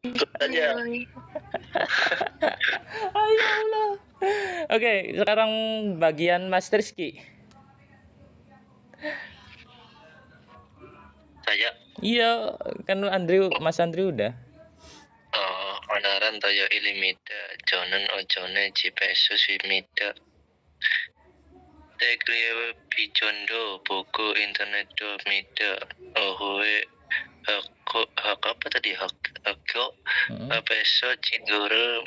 aja. Ayo Allah. Oke, sekarang bagian Mas Rizky. Saya Iya, kan Mas Andrew udah. onaran toyo ilimida jonen ojone jipesu swimida tekliwe bijondo buku internet do mida ohwe hak apa tadi hak peso cinguru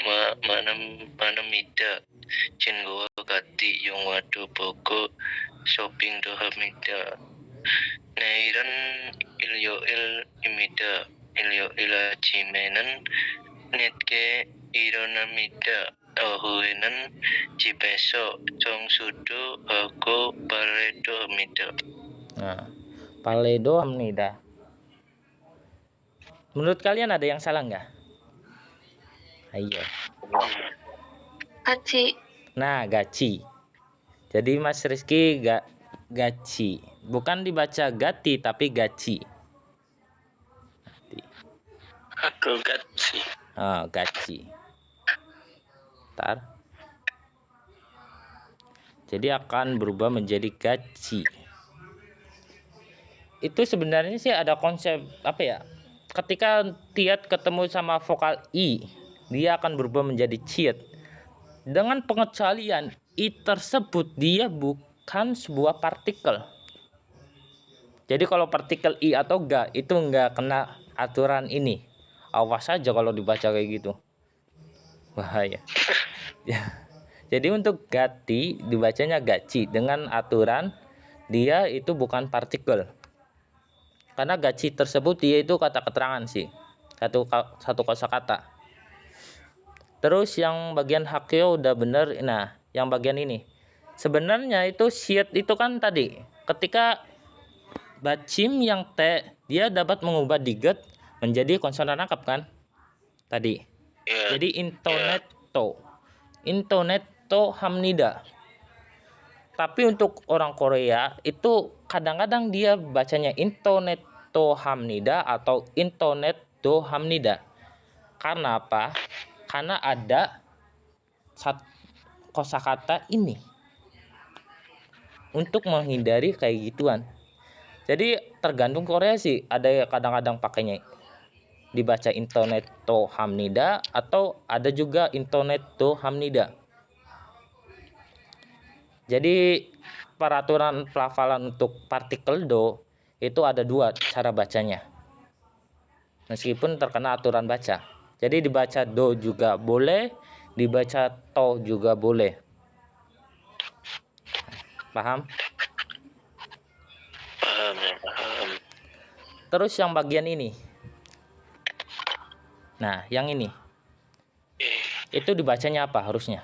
manemida cinguru gati yung wadu buku shopping do hamida neiran ilyo imida ilyo ilajimenen netke ironamida ohuenan jipeso jong sudo ako paredo mida. Nah, paledo amnida. Menurut kalian ada yang salah nggak? Ayo. Gaci. Nah, gaci. Jadi Mas Rizky gaci. Bukan dibaca gati tapi gaci. Aku gaci. Gaci. Ntar. Jadi akan berubah menjadi gaci. Itu sebenarnya sih ada konsep apa ya? Ketika tiat ketemu sama vokal i, dia akan berubah menjadi ciet. Dengan pengecualian i tersebut dia bukan sebuah partikel. Jadi kalau partikel i atau ga itu nggak kena aturan ini. Awas saja kalau dibaca kayak gitu. Bahaya. Jadi untuk gati dibacanya gaci dengan aturan dia itu bukan partikel. Karena gaci tersebut dia itu kata keterangan sih. Satu kosakata. Terus yang bagian hakeo udah bener. Nah, yang bagian ini. Sebenarnya itu shiet itu kan tadi ketika bacim yang T dia dapat mengubah diget menjadi konsonan rangkap kan? Tadi. Jadi intoneto hamnida. Tapi untuk orang Korea itu kadang-kadang dia bacanya intoneto hamnida atau intoneto hamnida. Karena apa? Karena ada kosakata ini untuk menghindari kayak gituan. Jadi tergantung Korea sih. Ada kadang-kadang pakainya dibaca intoneto hamnida atau ada juga intoneto hamnida. Jadi peraturan pelafalan untuk partikel do itu ada dua cara bacanya. Meskipun terkena aturan baca. Jadi dibaca do juga boleh, dibaca to juga boleh. Paham? Paham. Terus yang bagian ini. Nah, yang ini. Itu dibacanya apa harusnya?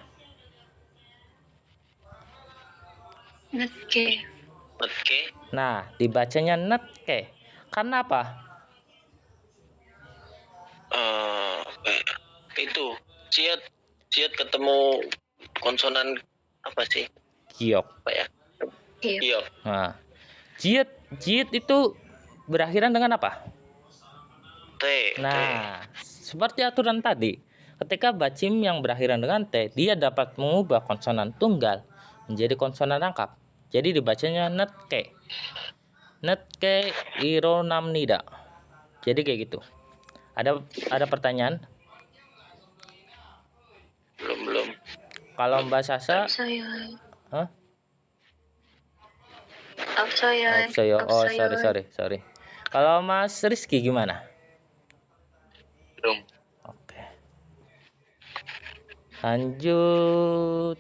Netke. Nah, dibacanya netke. Karena apa? Itu ciat ketemu konsonan apa sih? Giok. Apa ya? Giok. Nah, jiet itu berakhiran dengan apa? T. Nah, seperti aturan tadi, ketika bacim yang berakhiran dengan T, dia dapat mengubah konsonan tunggal menjadi konsonan rangkap. Jadi dibacanya netke. Netke ironamnida. Jadi kayak gitu. Ada pertanyaan? Belum. Kalau Mbak Sasa, hah? Oh, sorry. Kalau Mas Rizky gimana? Belum. Oke. Lanjut.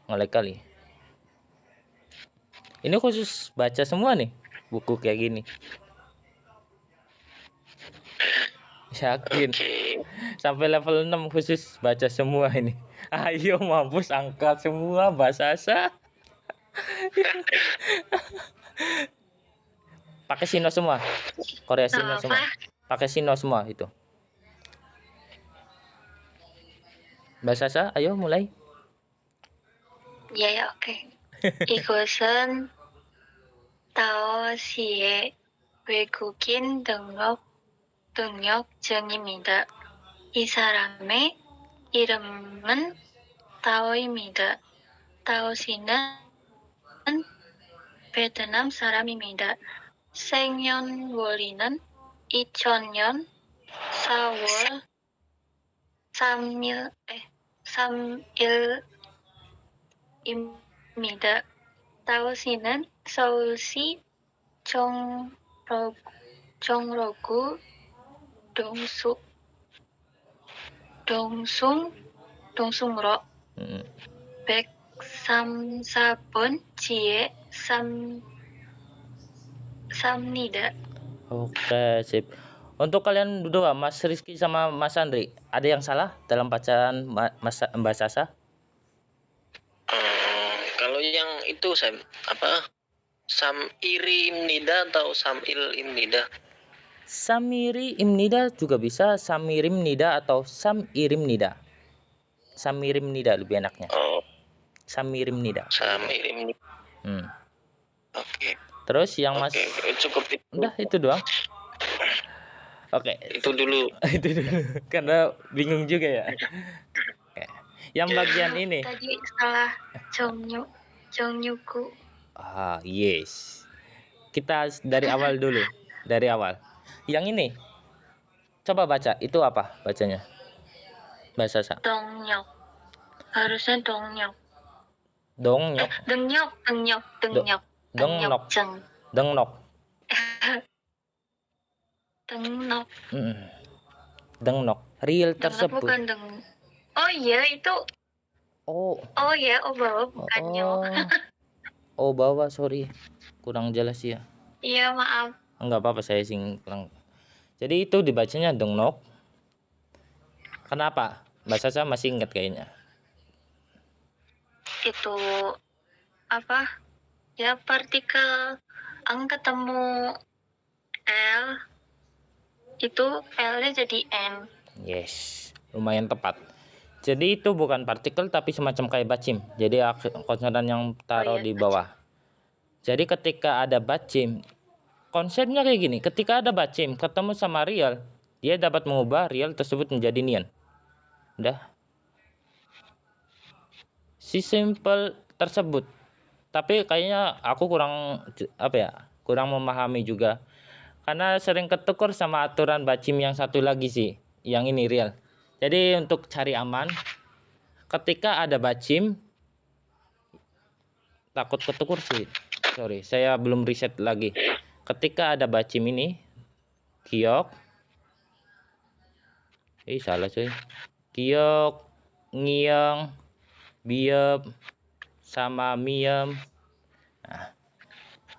Ngelek kali. Ini khusus baca semua nih buku kayak gini. Yakin. Sampai level 6 khusus baca semua ini. Ayo mampus angkat semua bahasa asa. Pakai sino semua. Korea sino semua. Pakai sino semua itu. Bahasa asa, ayo mulai. Ya, oke. 이것은 다오시의 외국인 등록 등록증입니다. 이 사람의 이름은 타오입니다. 타오 씨는 베트남 사람입니다. 생년월일은 2000년 4월 3일입니다. 타오 씨는 서울시 종로구 동숭로 Mm. 134번 지에 삽니다. Oke, sip. Untuk kalian berdua, Mas Rizky sama Mas Andri, ada yang salah dalam bacaan Mbak Sasa? Kalau yang itu saya apa? Samiri Imnida atau Samil Imnida? Samiri Imnida juga bisa, Samirim Nida atau Samirim Nida. Samirim Nida lebih enaknya. Oh, Samirim Nida. Samir Imnida. Hmm. Oke. Terus yang Mas, Oke, cukup itu. udah itu doang. Oke, Itu dulu. itu dulu karena bingung juga ya. Oke. Yang bagian ini. Tadi salah Jongnyuku. Ah, yes. Kita dari awal dulu. Dari awal. Yang ini. Coba baca. Itu apa bacanya? Bahasa Sasa. Dongyok. Harusnya dongyok. Dongnok. Dengyok. Dongnok. Dengyokjeng. Dengnok. Dengnok. Dengnok. Real Dengnok tersebut. bukan Oh iya itu. Oh. Oh ya, bawa bukan nyok. Oh, bawa, sorry. Kurang jelas ya. Iya, maaf. Enggak apa-apa, saya sing kurang. Jadi itu dibacanya dengnok. Kenapa? Bahasa saya masih ingat kayaknya. Itu apa? Ya partikel ang ketemu L itu L-nya jadi N. Yes, lumayan tepat. Jadi itu bukan partikel tapi semacam kayak bacim. Jadi konsonan yang taruh di bawah. Jadi ketika ada bacim, konsepnya kayak gini. Ketika ada bacim ketemu sama real, dia dapat mengubah real tersebut menjadi nian. Udah. Si simple tersebut. Tapi kayaknya aku kurang kurang memahami juga. Karena sering ketuker sama aturan bacim yang satu lagi sih, yang ini real. Jadi untuk cari aman, ketika ada bacim, takut ketuker sih. Sorry, saya belum riset lagi. Ketika ada bacim ini, giok, salah cuy. Giok, ngiyang, biep, sama miem. Nah,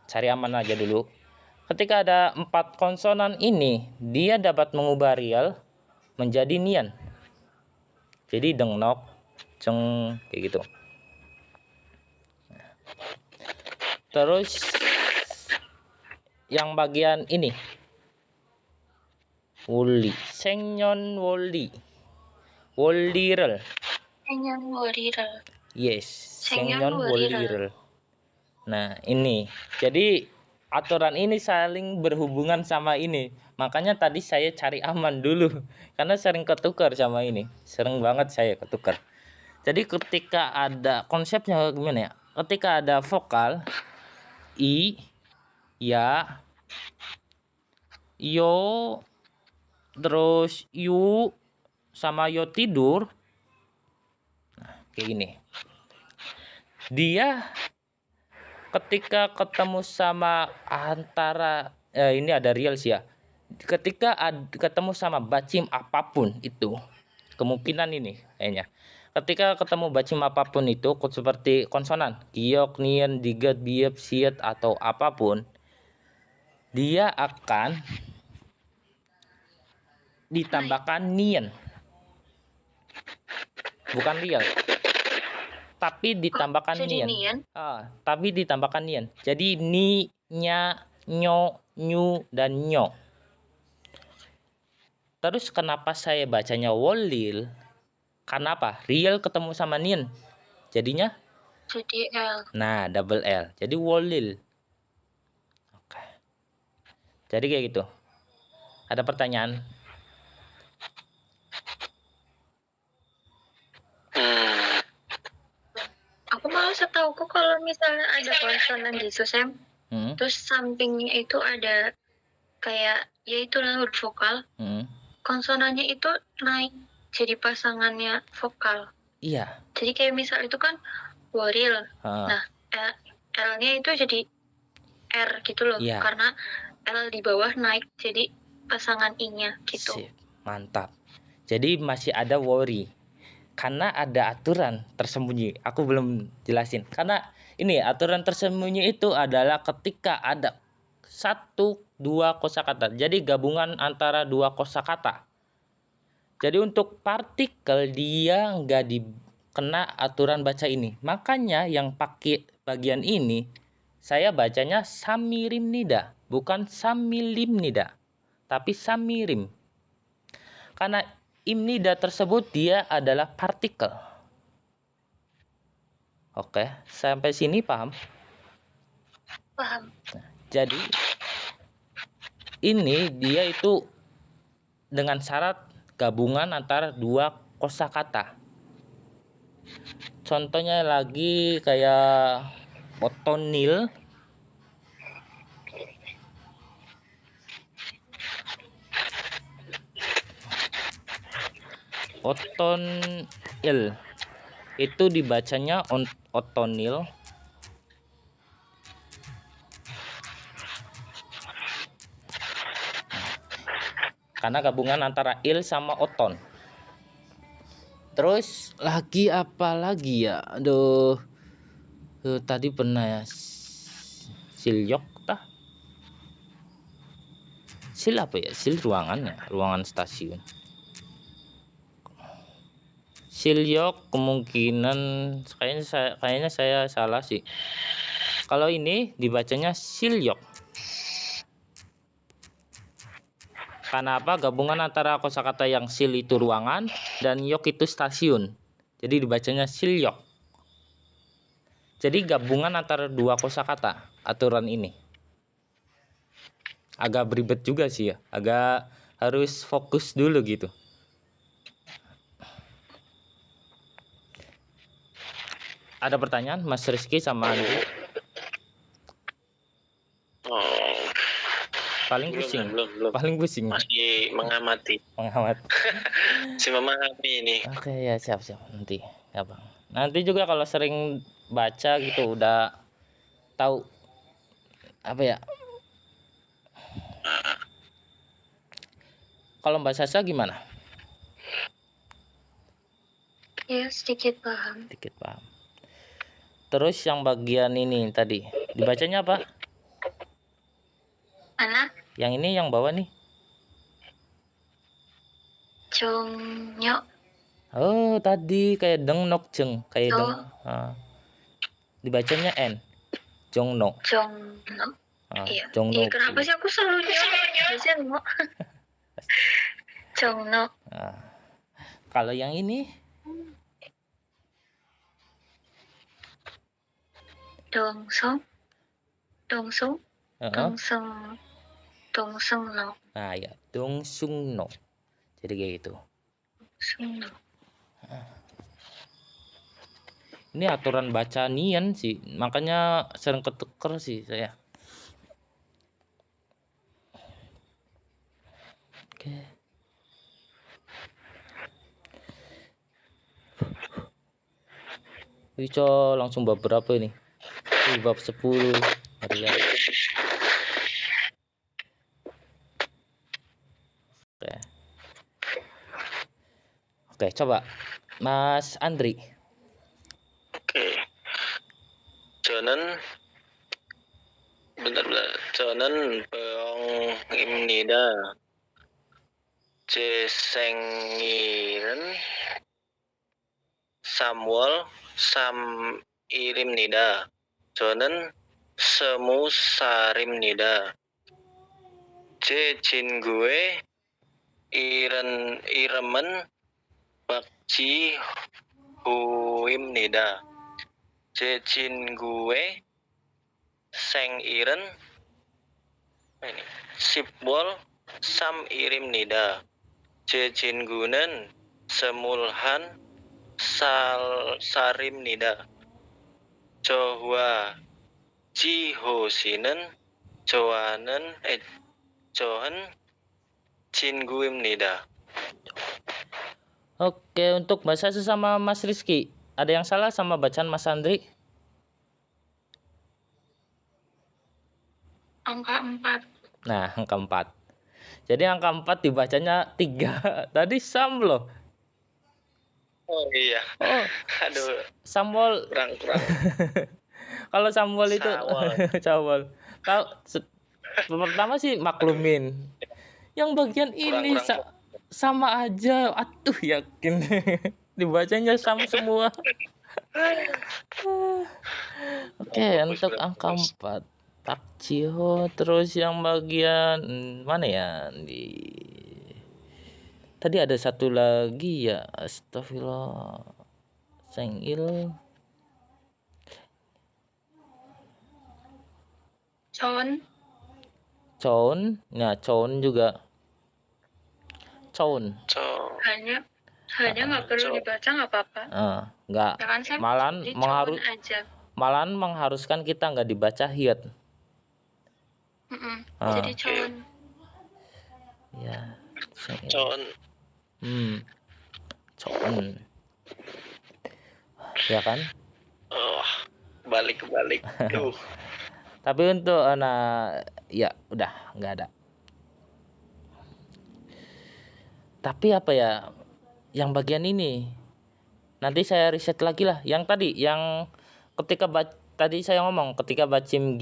cari aman aja dulu. Ketika ada 4 konsonan ini, dia dapat mengubah real menjadi nian. Jadi dengnok, ceng, kayak gitu. Terus yang bagian ini, woli, sengyon woli, wolirel. Sengyon wolirel. Yes, sengyon wolirel. Nah ini, jadi aturan ini saling berhubungan sama ini. Makanya tadi saya cari aman dulu karena sering ketukar sama ini. Sering banget saya ketukar. Jadi ketika ada konsepnya gimana ya? Ketika ada vokal i, ya, yo, terus yu sama yo tidur. Nah, kayak gini. Dia ketika ketemu sama antara ini ada real sih ya. Ketika ketemu sama bacim apapun itu, kemungkinan ini kayaknya. Ketika ketemu bacim apapun itu seperti konsonan, giok, nian, digat, biep, siet atau apapun, dia akan ditambahkan nian. Bukan real. Tapi ditambahkan nian. Tapi ditambahkan nian. Jadi ni, nya, nyo, nyu, dan nyo. Terus kenapa saya bacanya wolil? Karena apa? Real ketemu sama nian. Jadinya? Jadi L. Nah, double L. Jadi wolil. Oke. Jadi kayak gitu. Ada pertanyaan? Hmm. Aku malah setauku kalau misalnya ada konsonan gitu, Sam, Hmm? terus sampingnya itu ada kayak ya itulah huruf vokal, Hmm? konsonannya itu naik jadi pasangannya vokal. Iya. Jadi kayak misal itu kan woril. Ah, Nah, L-nya itu jadi R gitu loh. Iya. Karena L di bawah naik jadi pasangan I-nya gitu. sip. Mantap. Jadi masih ada worry. Karena ada aturan tersembunyi. Aku belum jelasin. Karena ini aturan tersembunyi itu adalah ketika ada 1-2 kosakata. Jadi gabungan antara 2 kosakata. Jadi untuk partikel dia nggak dikena aturan baca ini. Makanya yang pakai bagian ini saya bacanya samirim nida, bukan samilim nida, tapi samirim. Karena imnida tersebut dia adalah partikel. Oke, sampai sini paham? Paham? Jadi ini dia itu dengan syarat gabungan antara 2 kosakata. Contohnya lagi kayak otonil, otonil itu dibacanya otonil. Karena gabungan antara il sama oton. Terus lagi apa lagi ya? Aduh, tadi pernah ya silyok tah? Sil apa ya? Sil ruangannya, ruangan stasiun. Silyok kemungkinan kayaknya saya salah sih. Kalau ini dibacanya silyok. Karena apa? Gabungan antara kosakata yang sil itu ruangan dan yok itu stasiun. Jadi dibacanya silyok. Jadi gabungan antara 2 kosakata aturan ini. Agak beribet juga sih ya. Agak harus fokus dulu gitu. Ada pertanyaan Mas Rizky sama Andi? Oh, Paling belum, pusing. belum. Paling pusing. Masih mengamati. Pengamat. Masih memahami ini. Oke ya, siap nanti ya Bang. Nanti juga kalau sering baca gitu udah tahu apa ya. Kalau Mbak Sasa gimana? Ya, sedikit paham. Sedikit paham. Terus yang bagian ini tadi dibacanya apa? Mana? Yang ini yang bawah nih. Jongnyok. Oh, tadi kayak deng nok jeng, kayak Oh. deng. Dibacanya n. Jongno. Jongno. Iya. Jongno. Iya, kenapa sih aku selalu biasanya mau. Jongno. Kalau yang ini Dongsong. Dongsung. Dongsung. Dongsung no. Nah ya, dongsung no. Jadi kayak gitu. Dongsung no. Ini aturan baca nian sih, makanya sering ketuker sih saya. Oke. Bisa langsung bab berapa ini? Bab 10. Ya. Oke, coba Mas Andri. Oke. Jonen. Bentar. Jonen beong imnida. Jesengiren. Samwol. Sam irim nida. Jonen semu sarim nida. Jin gue iremen bakci huim nida. Jin gue seng iren ini sipwol sam'irimnida, jejingunen, semulhan, sarimnida, johwa, jihosinen, johan, jinguimnida. Oke, untuk bahasa sesama Mas Rizky, ada yang salah sama bacaan Mas Andri? Angka 4. Nah, angka 4. Jadi angka 4 dibacanya 3. Tadi Sam loh. Oh iya. Oh, Aduh, Samuel. kurang. Kalau Samuel itu Sawal. Samuel. Kalau pertama sih maklumin. Yang bagian ini Kurang. sama aja. Aduh, yakin. Dibacanya sama semua. Oke, untuk angka 4. Takjiho, terus yang bagian mana ya? Tadi ada satu lagi ya, astagfirullah. Sengil. Con. Nah, con juga. Con. Hanya nggak perlu dibaca, nggak apa-apa. Nggak. Ya kan, Sam? Malahan Aja. malahan mengharuskan kita nggak dibaca hiat. Jadi con. Ya. Con. Con. Ya kan? Oh, balik. Duh. Tapi untuk ya udah nggak ada. Tapi apa ya? Yang bagian ini nanti saya riset lagi lah. Yang tadi yang ketika tadi saya ngomong ketika bacim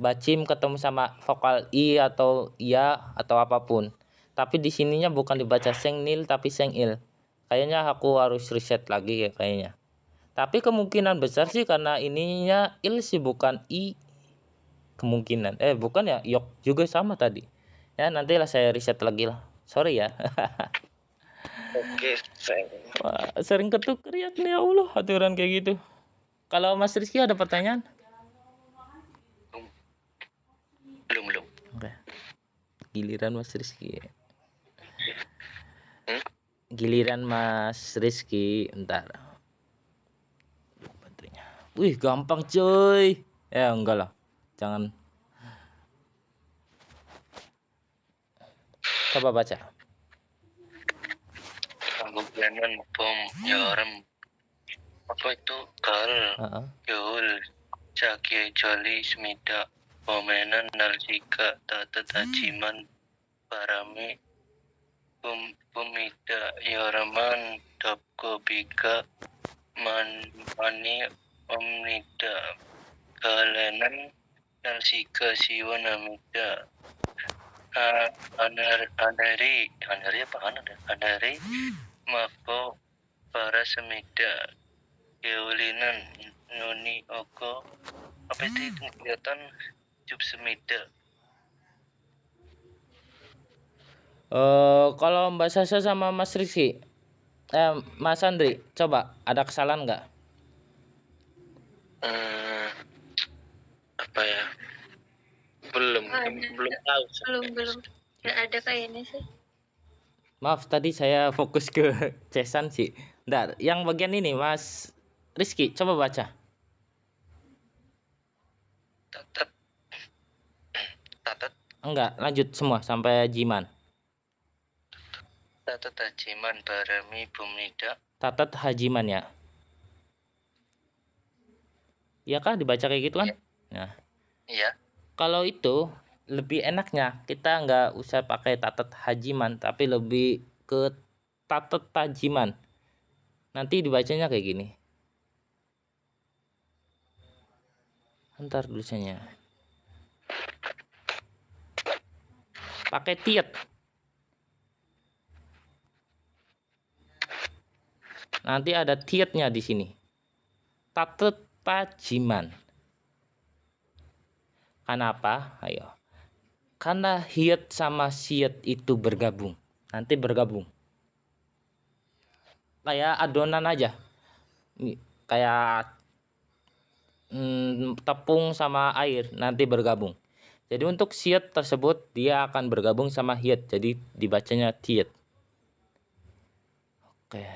bacim ketemu sama vokal i atau ya atau apapun. Tapi di sininya bukan dibaca sengil tapi sengil. Kayaknya aku harus riset lagi ya kayaknya. Tapi kemungkinan besar sih karena ininya il sih bukan i. Kemungkinan. Bukan ya, yok juga sama tadi. Ya nantilah saya riset lagi lah. Sorry ya. Oke, Wah, sering ketuker ya nih, ya Allah, aturan kayak gitu. Kalau Mas Rizky ada pertanyaan? Belum. Oke. Giliran Mas Rizky. Giliran Mas Rizky, ntar. Baterainya. Wih, gampang coy. Enggak lah. Jangan. Coba baca. Kemudian bom yarem. Apa itu kal? Yul. Jaki joli semida. Momenan nalsika tata tajiman parami. Pumida yaraman dabko bika mani omnida kalenan nalsika siwa namida anari apa anari mako para semida keulinan noni oko apa itu kelihatan jub semida. Kalau Mbak Sasa sama Mas Rizky, Mas Andri, coba ada kesalahan nggak? Apa ya? Belum tahu. Belum. Nggak ada kayaknya sih. Maaf, tadi saya fokus ke Cesan sih. Ntar, yang bagian ini Mas Rizky, coba baca. Tatat. Enggak, lanjut semua sampai Jiman. Tatat hajiman barami bumida. Tatat hajiman ya. Iya kah dibaca kayak gitu kan? Nah. Iya. Kalau itu lebih enaknya kita nggak usah pakai tatat hajiman tapi lebih ke tatat tajiman. Nanti dibacanya kayak gini. Ntar tulisannya. Pakai tiet. Nanti ada tietnya di sini. Tatat tajiman. Kenapa? Ayo. Karena hiat sama siat itu bergabung. Nanti bergabung. Kayak adonan aja. Kayak tepung sama air nanti bergabung. Jadi untuk Syed tersebut dia akan bergabung sama Hyet. Jadi dibacanya Tiet. Oke.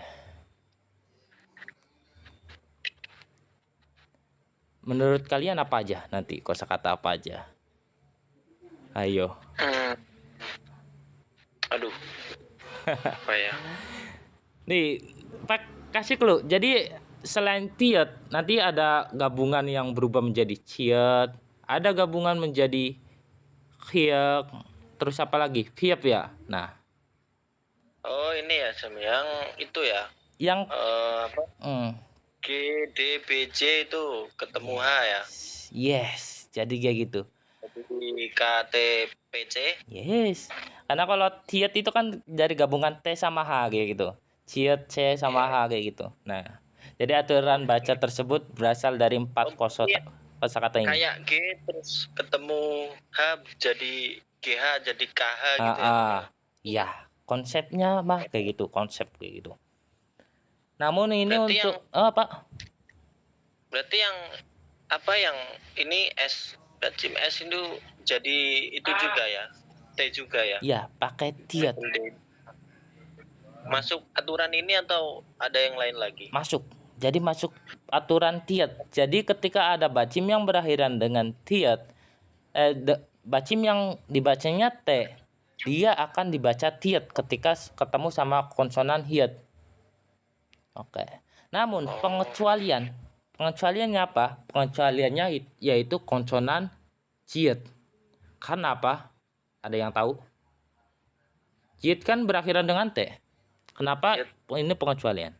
Menurut kalian apa aja nanti kosakata apa aja? Ayo. Aduh, apa ya? Nih, Pak kasih clue. Jadi selain Tiet, nanti ada gabungan yang berubah menjadi Ciet, ada gabungan menjadi Hyek, terus apa lagi? Hyep ya. Nah, Oh ini ya Sam, yang itu ya. yang Apa? hmm, GDBJ itu ketemu H ya. yes, jadi kayak gitu. Jadi KTPC. Yes. Karena kalau Tiet itu kan dari gabungan T sama H kayak gitu. Ciet, C sama H kayak gitu. Nah, jadi aturan baca tersebut berasal dari 4 Iya. kosakata ini. Kayak G terus ketemu H jadi GH jadi KH gitu ya. Iya, konsepnya mah kayak gitu, konsep kayak gitu. Namun ini Berarti untuk Pak, Berarti yang apa yang ini S berarti S itu jadi itu juga ya. T juga ya. ya pakai Tiet Masuk aturan ini atau ada yang lain lagi? masuk. Jadi masuk aturan Tiet. Jadi ketika ada bacim yang berakhiran dengan Tiet, bacim yang dibacanya T, dia akan dibaca Tiet ketika ketemu sama konsonan Hyet. Oke. Namun pengecualiannya apa? Pengecualiannya yaitu konsonan Ciet. Kenapa? Ada yang tahu? Ciet kan berakhiran dengan T. Kenapa ini pengecualian?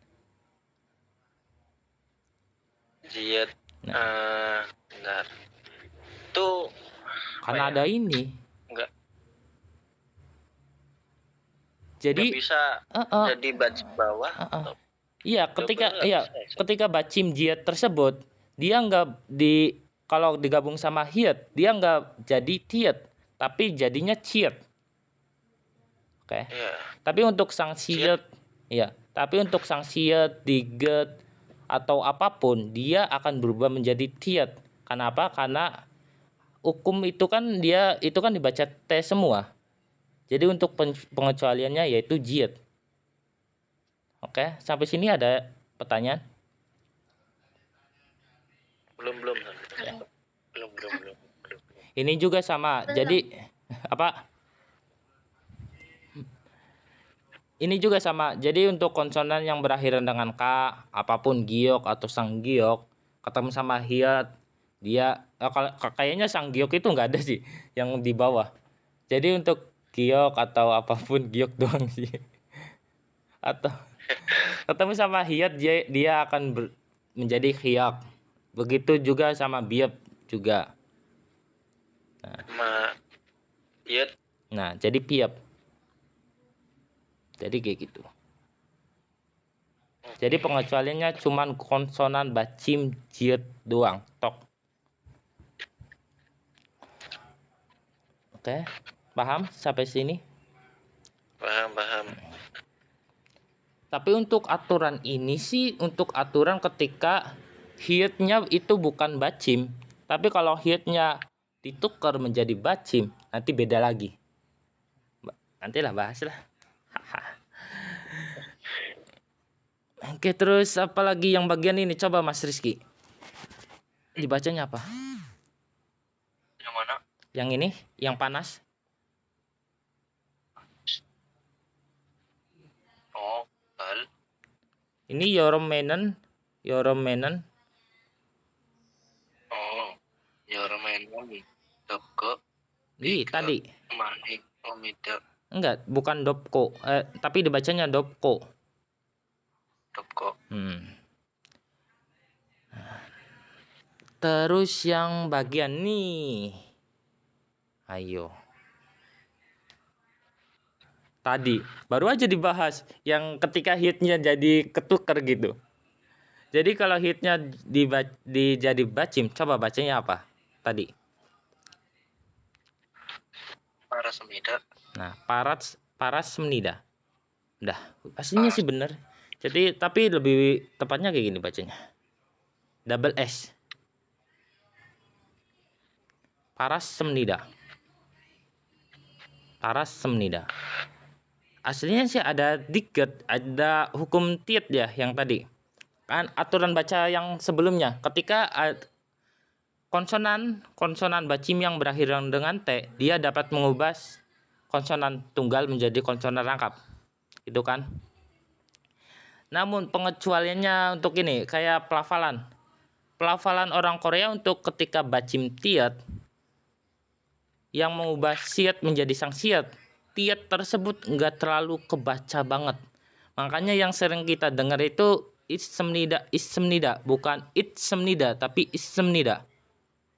Jiet. Bentar. Itu Karena ada ini. enggak Jadi bisa jadi baca bawah. Iya, ketika bacim Jiet tersebut dia nggak kalau digabung sama Hyet, dia nggak jadi Tiet, tapi jadinya Ciet. Oke. Tapi untuk sang Syed, Diget atau apapun, dia akan berubah menjadi Tiet. Kenapa? Karena hukum itu kan dibaca T semua. Jadi untuk pengecualiannya yaitu Jiet. Oke, sampai sini ada pertanyaan? Belum. Ini juga sama. Jadi apa? Ini juga sama. Jadi untuk konsonan yang berakhiran dengan K, apapun giok atau sang giok, ketemu sama Hyet, dia kayaknya sang giok itu nggak ada sih yang di bawah. Jadi untuk giok atau apapun giok doang sih. Atau ketemu sama Hyet, dia akan menjadi Hyek. Begitu juga sama Biep juga. Nah, jadi Piep. Jadi kayak gitu. Jadi pengecualiannya cuman konsonan bacim Jiet doang, tok. Oke, paham sampai sini? Paham. Tapi untuk aturan ini sih untuk aturan ketika Hyetnya itu bukan bacim, tapi kalau Hyetnya ditukar menjadi bacim, nanti beda lagi. Nantilah bahas lah. Oke, terus apa lagi yang bagian ini? Coba Mas Rizky. Dibacanya apa? Yang mana? Yang ini, yang panas. Oh, hal. Ini Yoromenen. Oh, Yoromenen. Dopko. Tadi. Manik. Omida. Enggak, bukan Dopko. Tapi dibacanya Dopko. Terus yang bagian nih. Ayo. Tadi baru aja dibahas yang ketika hitnya jadi ketuker gitu. Jadi kalau hitnya jadi bacim, coba bacanya apa tadi? Parasmida. Nah, parasmida. Udah, aslinya sih bener. Jadi tapi lebih tepatnya kayak gini bacanya. Double S. Parasemnida. Parasemnida. Aslinya sih ada dikit, ada hukum tiet ya yang tadi. Kan aturan baca yang sebelumnya, ketika konsonan bacim yang berakhir dengan T, dia dapat mengubah konsonan tunggal menjadi konsonan rangkap. Itu kan. Namun pengecualiannya untuk ini kayak pelafalan. Pelafalan orang Korea untuk ketika bacim tiet yang mengubah siet menjadi sang siet, tiet tersebut nggak terlalu kebaca banget. Makanya yang sering kita dengar itu issemnida, bukan itsemnida, tapi issemnida.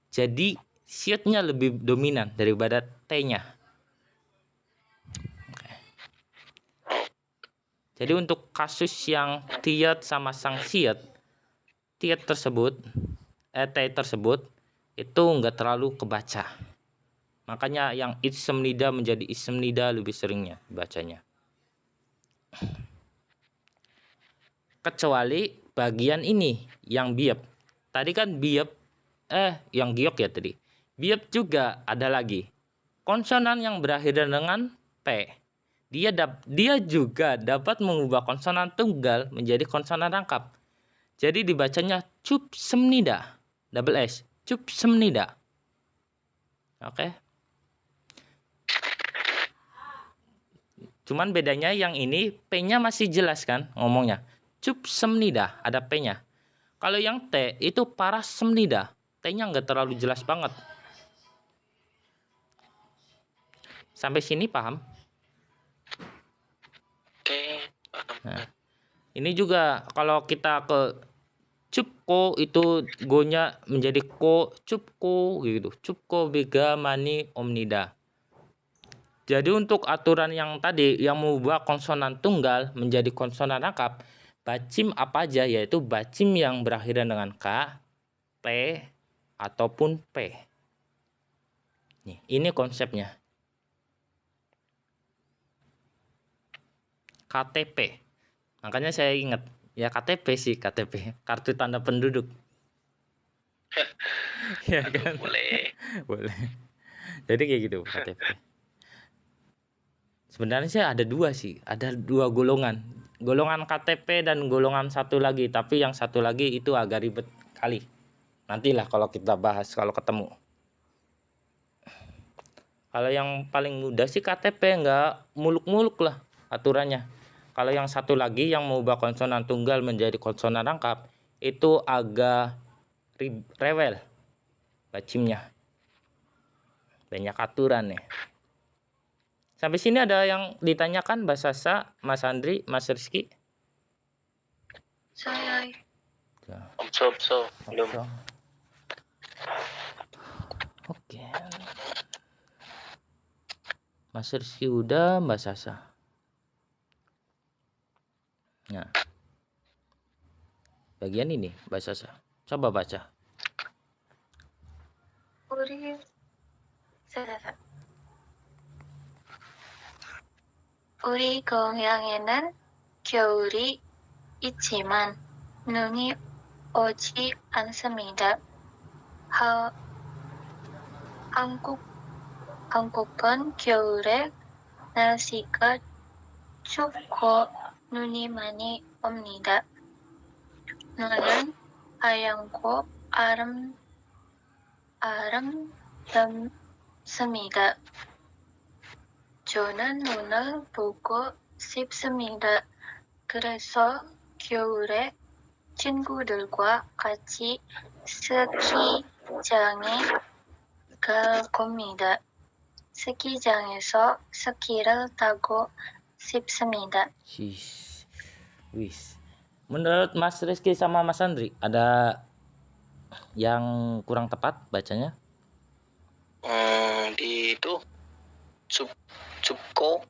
Jadi sietnya lebih dominan daripada T-nya. Jadi untuk kasus yang tiet sama sang siet, tiet tersebut, T tersebut itu nggak terlalu kebaca. Makanya yang itsemnida menjadi issemnida lebih seringnya bacanya. Kecuali bagian ini yang biep. Tadi kan biep, yang giok ya tadi. Biep juga ada lagi. Konsonan yang berakhir dengan P. Dia juga dapat mengubah konsonan tunggal menjadi konsonan rangkap. Jadi dibacanya cupsemnida, double S, cupsemnida. Oke. Cuman bedanya yang ini P-nya masih jelas kan ngomongnya. Cupsemnida, ada P-nya. Kalau yang T itu parasemnida, T-nya nggak terlalu jelas banget. Sampai sini paham? Oke. Nah, ini juga kalau kita ke cupko itu go-nya menjadi ko, cupko gitu. Cupko bega mani omnida. Jadi untuk aturan yang tadi yang mengubah konsonan tunggal menjadi konsonan rangkap, bacim apa aja, yaitu bacim yang berakhir dengan K, T, ataupun P. Nih, ini konsepnya. KTP. Makanya saya ingat, ya KTP sih, KTP, kartu tanda penduduk. Ya kan? Boleh. Boleh. Jadi kayak gitu KTP. Sebenarnya sih ada dua sih, ada dua golongan. Golongan KTP dan golongan satu lagi, tapi yang satu lagi itu agak ribet kali. Nantilah kalau kita bahas kalau ketemu. Kalau yang paling mudah sih KTP, nggak muluk-muluk lah aturannya. Kalau yang satu lagi yang mengubah konsonan tunggal menjadi konsonan rangkap itu agak rewel bacimnya. Banyak aturan ya. Sampai sini ada yang ditanyakan Mbak Sasa, Mas Andri, Mas Rizky? Saya So, belum. Oke. Mas Rizky udah, Mbak Sasa. Nah. Bagian ini Mbak Sasa. Coba baca. 우리 고향에는 겨울이 있지만 눈이 오지 않습니다. 한국은 겨울에 날씨가 춥고 눈이 많이 옵니다. 눈은 하얗고 아름답습니다. 저는 눈을 보고 싶습니다. 그래서 겨울에 친구들과 같이 스키장에 갈 겁니다. 스키장에서 스키를 타고 싶습니다. Wis. Menurut Mas Rizky sama Mas Andri, ada yang kurang tepat bacanya? Di itu cupko.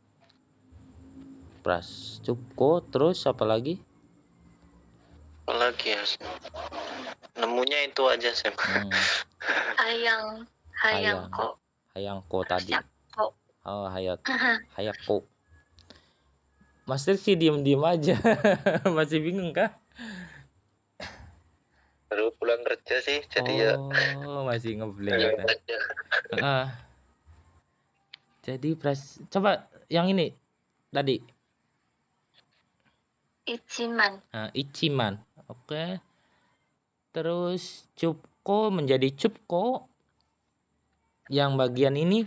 Pras Cupko, terus apa lagi? Apalagi ya? Nemunya itu aja Sam. Hayangko tadi. Hayako. Oh, Hayako. Mas Rizky diem aja. Masih bingung kah? baru pulang kerja sih, jadi ya Oh, masih ngeblank kita. Heeh. Jadi coba yang ini tadi. Ichiman. Nah, Ichiman. Oke. Terus Cupko menjadi Cupko. Yang bagian ini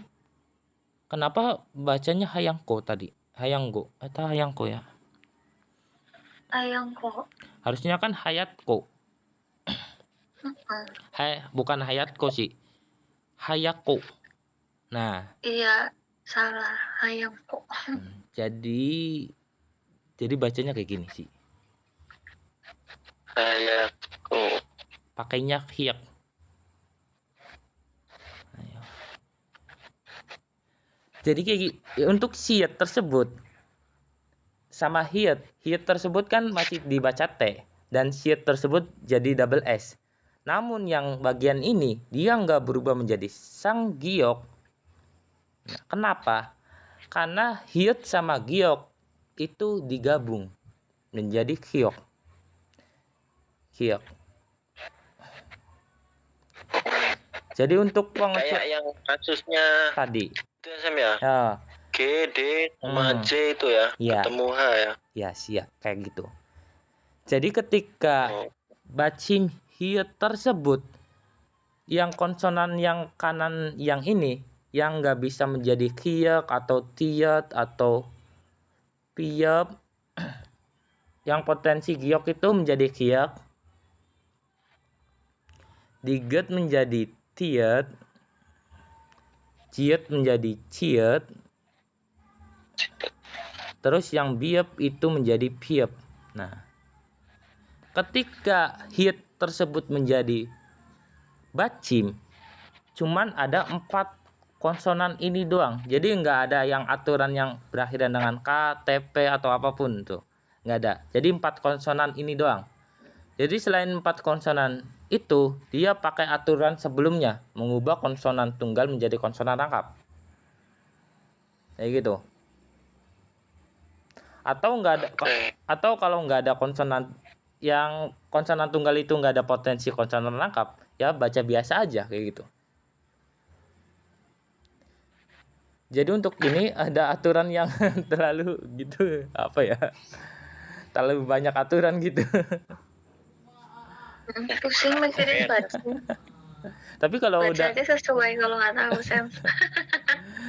kenapa bacanya Hayangko tadi? Hayanggo atau Hayangko ya? Ayangko. Harusnya kan Hayatko. Bukan Hayatko sih. Hayako. Nah, Iya, salah. Ayangko. jadi bacanya kayak gini sih. Hayako. Pakainya hiyak. Ayo. Jadi kayak untuk siat tersebut sama hiat tersebut kan masih dibaca T dan siat tersebut jadi double S. Namun yang bagian ini dia nggak berubah menjadi sang giok. Nah, kenapa? Karena hiat sama giok itu digabung menjadi giok. Giok. Jadi untuk kayak yang kasusnya tadi itu Sam ya. G, D, sama J itu ya, ketemu H ya. Ya, siap kayak gitu. Jadi ketika bacim hiat tersebut yang konsonan yang kanan yang ini yang nggak bisa menjadi kiak atau tiat atau piap, yang potensi giok itu menjadi kiak, diget menjadi tiat, ciat menjadi ciat, terus yang biap itu menjadi piap. Nah, ketika hit tersebut menjadi bacim, cuman ada 4 konsonan ini doang. Jadi nggak ada yang aturan yang berakhiran dengan K, TP atau apapun tuh. Nggak ada. Jadi 4 konsonan ini doang. Jadi selain 4 konsonan itu, dia pakai aturan sebelumnya, mengubah konsonan tunggal menjadi konsonan rangkap. Kayak gitu. Atau kalau nggak ada konsonan yang konsonan tunggal itu nggak ada potensi konsonan rangkap, ya baca biasa aja kayak gitu. Jadi untuk ini ada aturan yang terlalu gitu, apa ya, terlalu banyak aturan gitu. Pusing mikirin bacim. Tapi kalau baca udah aja sesuai kalau nggak tahu Sam.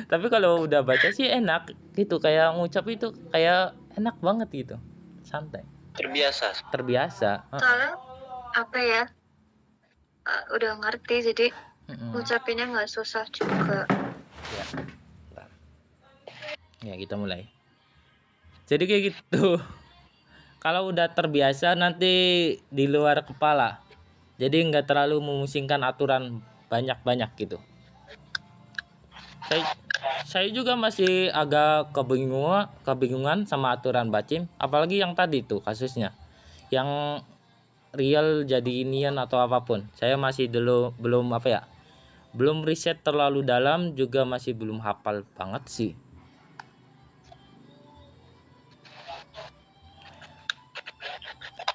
Tapi kalau udah baca sih enak gitu, kayak ngucap itu kayak enak banget gitu, santai, terbiasa. Soalnya apa ya, udah ngerti jadi ngucapinnya nggak susah juga. Ya kita mulai. Jadi kayak gitu. Kalau udah terbiasa nanti di luar kepala, jadi nggak terlalu memusingkan aturan banyak-banyak gitu. Saya juga masih agak kebingungan sama aturan bacim, apalagi yang tadi tuh kasusnya yang real jadi inian atau apapun. Saya masih belum apa ya, belum riset terlalu dalam, juga masih belum hafal banget sih.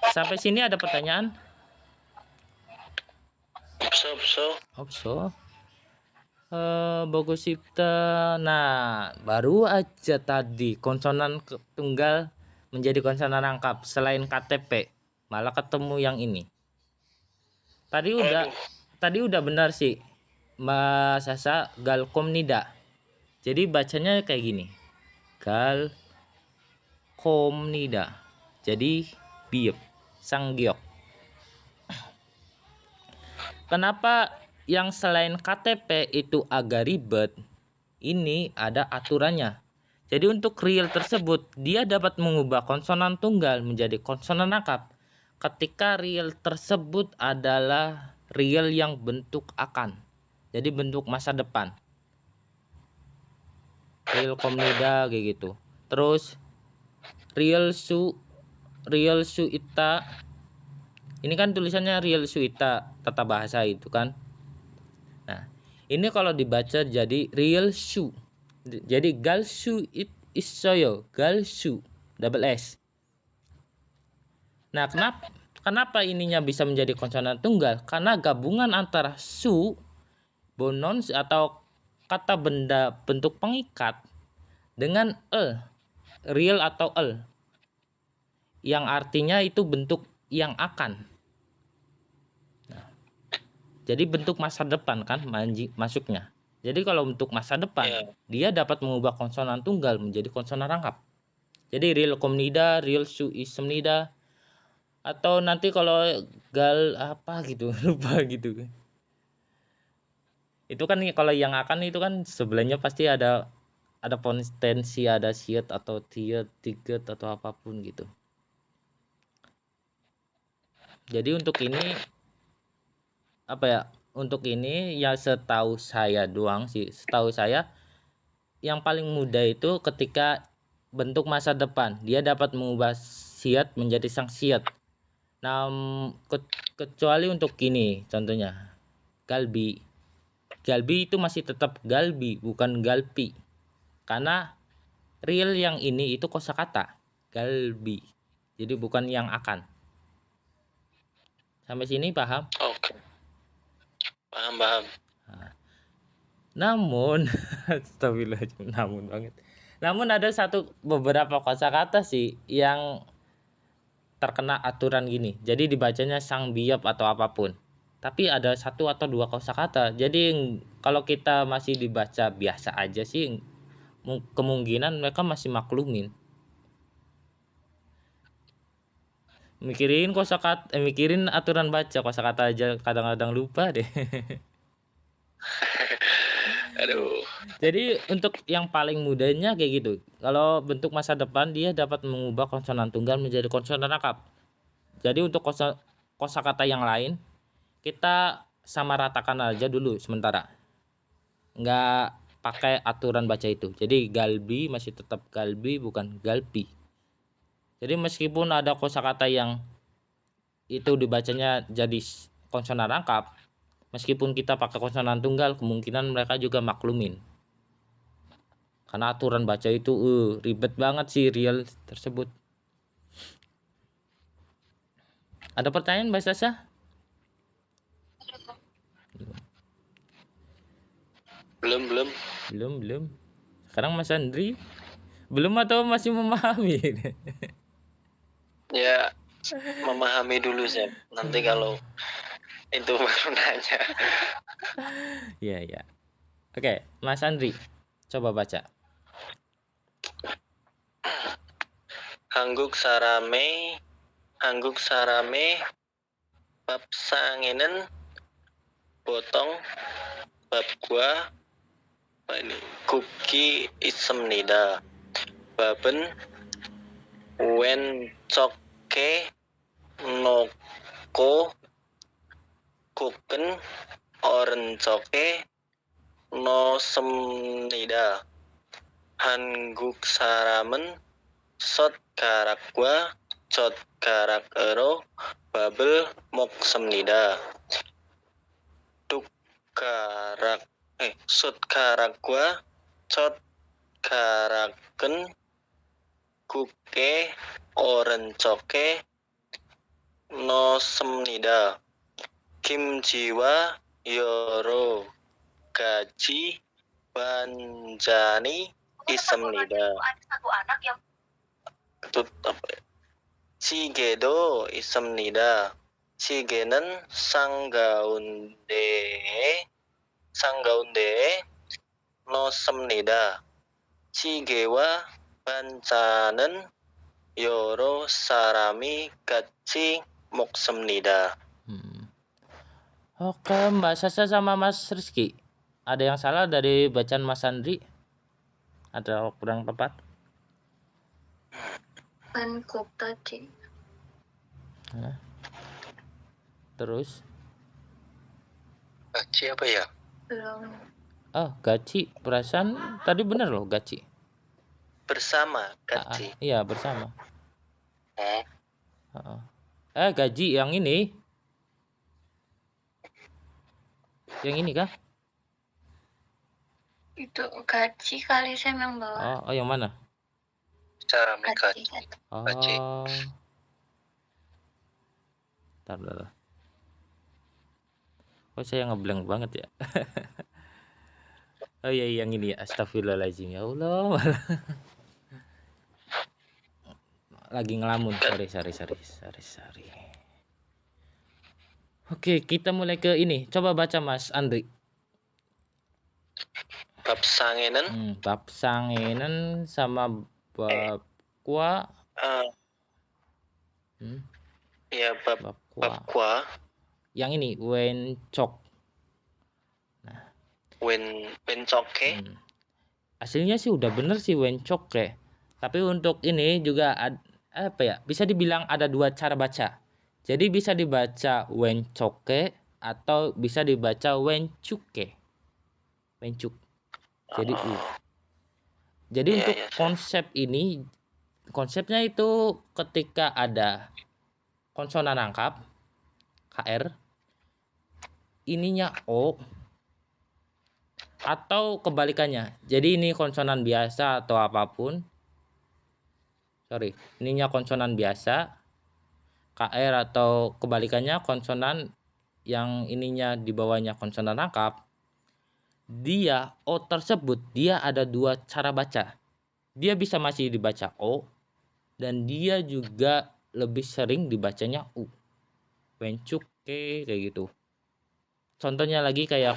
Sampai sini ada pertanyaan? Bagus Sipta. Nah, baru aja tadi konsonan tunggal menjadi konsonan rangkap selain KTP, malah ketemu yang ini. Tadi udah benar sih Mbak Sasa, Galkomnida. Jadi bacanya kayak gini, Galkomnida. Jadi biep sanggiok. Kenapa yang selain KTP itu agak ribet? Ini ada aturannya. Jadi untuk real tersebut dia dapat mengubah konsonan tunggal menjadi konsonan rangkap ketika real tersebut adalah real yang bentuk akan. Jadi bentuk masa depan. Real komnida kayak gitu. Terus real suita. Ini kan tulisannya real suita tata bahasa itu kan. Nah, ini kalau dibaca jadi real su. Jadi galsu isoyo, galsu double S. Nah, Kenapa ininya bisa menjadi konsonan tunggal? Karena gabungan antara su, bonons atau kata benda bentuk pengikat dengan real atau yang artinya itu bentuk yang akan. Jadi bentuk masa depan kan masuknya. Jadi kalau untuk masa depan dia dapat mengubah konsonan tunggal menjadi konsonan rangkap. Jadi real komnida, real su ismnida, atau nanti kalau gal apa gitu lupa gitu. Itu kan kalau yang akan itu kan sebelahnya pasti ada potensi, ada siat atau tiget atau apapun gitu. Jadi untuk ini apa ya? Untuk ini ya setahu saya doang sih. Setahu saya yang paling mudah itu ketika bentuk masa depan. Dia dapat mengubah siat menjadi sang siat. Nah, kecuali untuk ini contohnya. Galbi. Galbi itu masih tetap galbi, bukan galpi. Karena real yang ini itu kosakata. Galbi. Jadi bukan yang akan. Sampai sini paham? Oke. Paham. Namun, astagfirullahaladzim, namun banget. Namun ada beberapa kosakata sih yang terkena aturan gini. Jadi dibacanya sang biop atau apapun. Tapi ada satu atau dua kosakata. Jadi kalau kita masih dibaca biasa aja sih, kemungkinan mereka masih maklumin. Mikirin aturan baca kosakata aja kadang-kadang lupa deh. Aduh. Jadi untuk yang paling mudahnya kayak gitu. Kalau bentuk masa depan dia dapat mengubah konsonan tunggal menjadi konsonan rangkap. Jadi untuk kosakata yang lain kita sama ratakan aja dulu sementara. Nggak pakai aturan baca itu. Jadi galbi masih tetap galbi bukan galpi. Jadi meskipun ada kosakata yang itu dibacanya jadi konsonan rangkap, meskipun kita pakai konsonan tunggal, kemungkinan mereka juga maklumin. Karena aturan baca itu ribet banget sih real tersebut. Ada pertanyaan Mbak Sasa? Belum. Sekarang Mas Andri belum atau masih memahami? Ya, memahami dulu sih. Nanti kalau itu baru nanya. Iya. Oke, Mas Andri, coba baca. Hangguk sarame bab sangenen botong bab gua ini kuki isem nida baben wen coke noko kuken oren coke no semnida hangguk saramen sot karak gua cot karak ero babel mok semnida duk karak sut karak gua cot karaken kuke oren coke no semnida kim jiwa yoro gaji banjani isemnida Cigedo isemnida Cigenen sanggaunde no semnida Cigewa bancanen yoro sarami gaci moksemnida. Oke, Mbak Sasa sama Mas Rizky, ada yang salah dari bacaan Mas Andri? Ada kurang tepat? Hangguk tadi. Terus? Gaji apa ya? Belum. Oh, gaji. Perasaan tadi benar loh gaji. Bersama gaji. Iya, bersama. Gaji yang ini. Yang ini kah? Itu gaji kali saya memang bawa. Oh, yang mana? Cara gaji. Oh. Bentar. Kok saya ngeblank banget ya? Oh iya yang ini ya. Astagfirullahaladzim ya Allah. Lagi ngelamun. Sorry. Oke, kita mulai ke ini. Coba baca Mas Andri. Bab sangenan. Bab sangenan sama bab kwa. Ya bab kwa. Yang ini wencok. Wencoke. Aslinya sih udah bener sih wencoke. Tapi untuk ini juga apa ya? Bisa dibilang ada dua cara baca. Jadi bisa dibaca wencoke atau bisa dibaca wencuke. Wencuk. Jadi u. Jadi untuk konsep ini, konsepnya itu ketika ada konsonan rangkap KR, ininya O, atau kebalikannya. Jadi ini konsonan biasa atau apapun. Ininya konsonan biasa KR atau kebalikannya konsonan yang ininya di bawahnya konsonan rangkap. Dia O tersebut dia ada dua cara baca. Dia bisa masih dibaca O dan dia juga lebih sering dibacanya U. Wencuke kayak gitu. Contohnya lagi kayak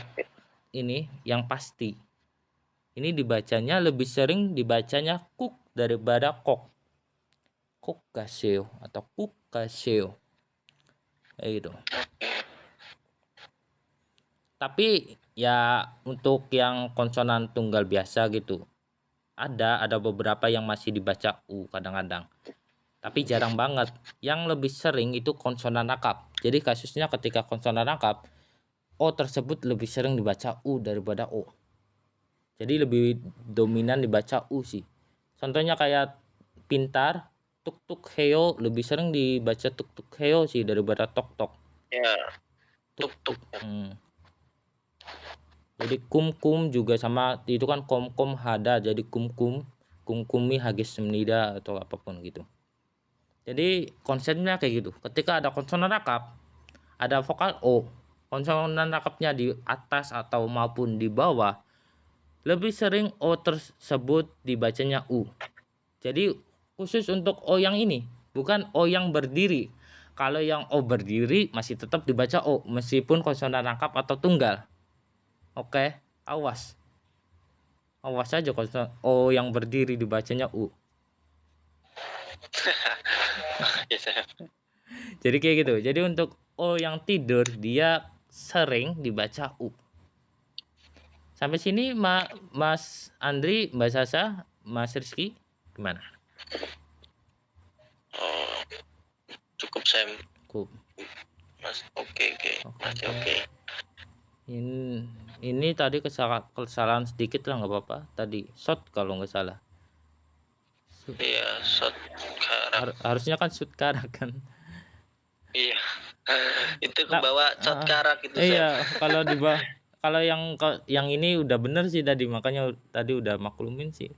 ini yang pasti. Ini dibacanya lebih sering dibacanya kuk daripada kok. Kokaseo atau kukaseo. Kayak gitu. Tapi ya untuk yang konsonan tunggal biasa gitu. Ada beberapa yang masih dibaca U kadang-kadang. Tapi jarang banget. Yang lebih sering itu konsonan rangkap. Jadi kasusnya ketika konsonan rangkap, O tersebut lebih sering dibaca U daripada O. Jadi lebih dominan dibaca U sih. Contohnya kayak pintar, tuk tuk heo lebih sering dibaca tuk tuk heo sih daripada tok tok. Ya. Tuk tuk. Jadi kum juga sama, itu kan kom hada, jadi kumkumi hagis semnida atau apapun gitu. Jadi konsepnya kayak gitu. Ketika ada konsonan rangkap, ada vokal O, konsonan rangkapnya di atas atau maupun di bawah, lebih sering O tersebut dibacanya U. Jadi khusus untuk O yang ini, bukan O yang berdiri. Kalau yang O berdiri masih tetap dibaca O meskipun konsonan rangkap atau tunggal. Oke, awas aja konsonan O yang berdiri dibacanya U. Jadi kayak gitu. Jadi untuk O yang tidur dia sering dibaca U. Sampai sini Mas Andri, Mbak Sasa, Mas Rizky gimana? Cukup Sam. Cukup. Mas, oke. Masih oke. Ini tadi kesalahan sedikit lah nggak apa-apa. Tadi shot kalau nggak salah. Iya, shot karak. Harusnya kan shoot karak kan. Iya. Itu kebawa shot karak itu. Iya, kalau yang ini udah bener sih tadi, makanya tadi udah maklumin sih.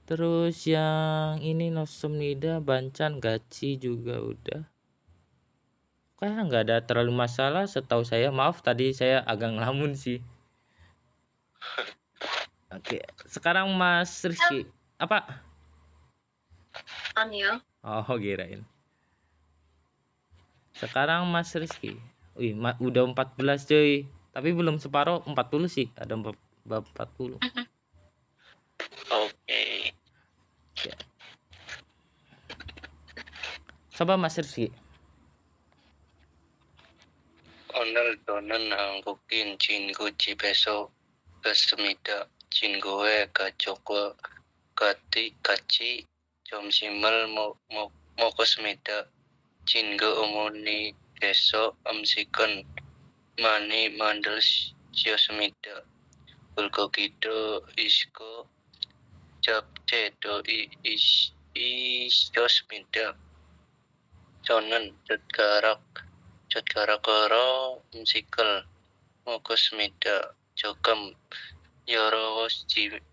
Terus yang ini nosomnida, bancan, gaci juga udah. Kayaknya nggak ada terlalu masalah setahu saya. Maaf tadi saya agak ngelamun sih. Oke, sekarang Mas Rizky. Apa? Anil. Oh, kirain. Sekarang Mas Rizky. Wih, udah 14 cuy. Tapi belum separuh 40 sih. Ada 40. Oke. Ya. Coba Mas Rizky. 오늘 너는 한국인 친구 집에서 갔습니다. 친구의 가족과 같이 점심을 먹었습니다. 친구 어머니께서 음식은 많이 만드셨습니다. 불고기도 있고 잡채도 있었습니다. 저는 젓가락으로 음식을 먹었습니다. 조금 여러지만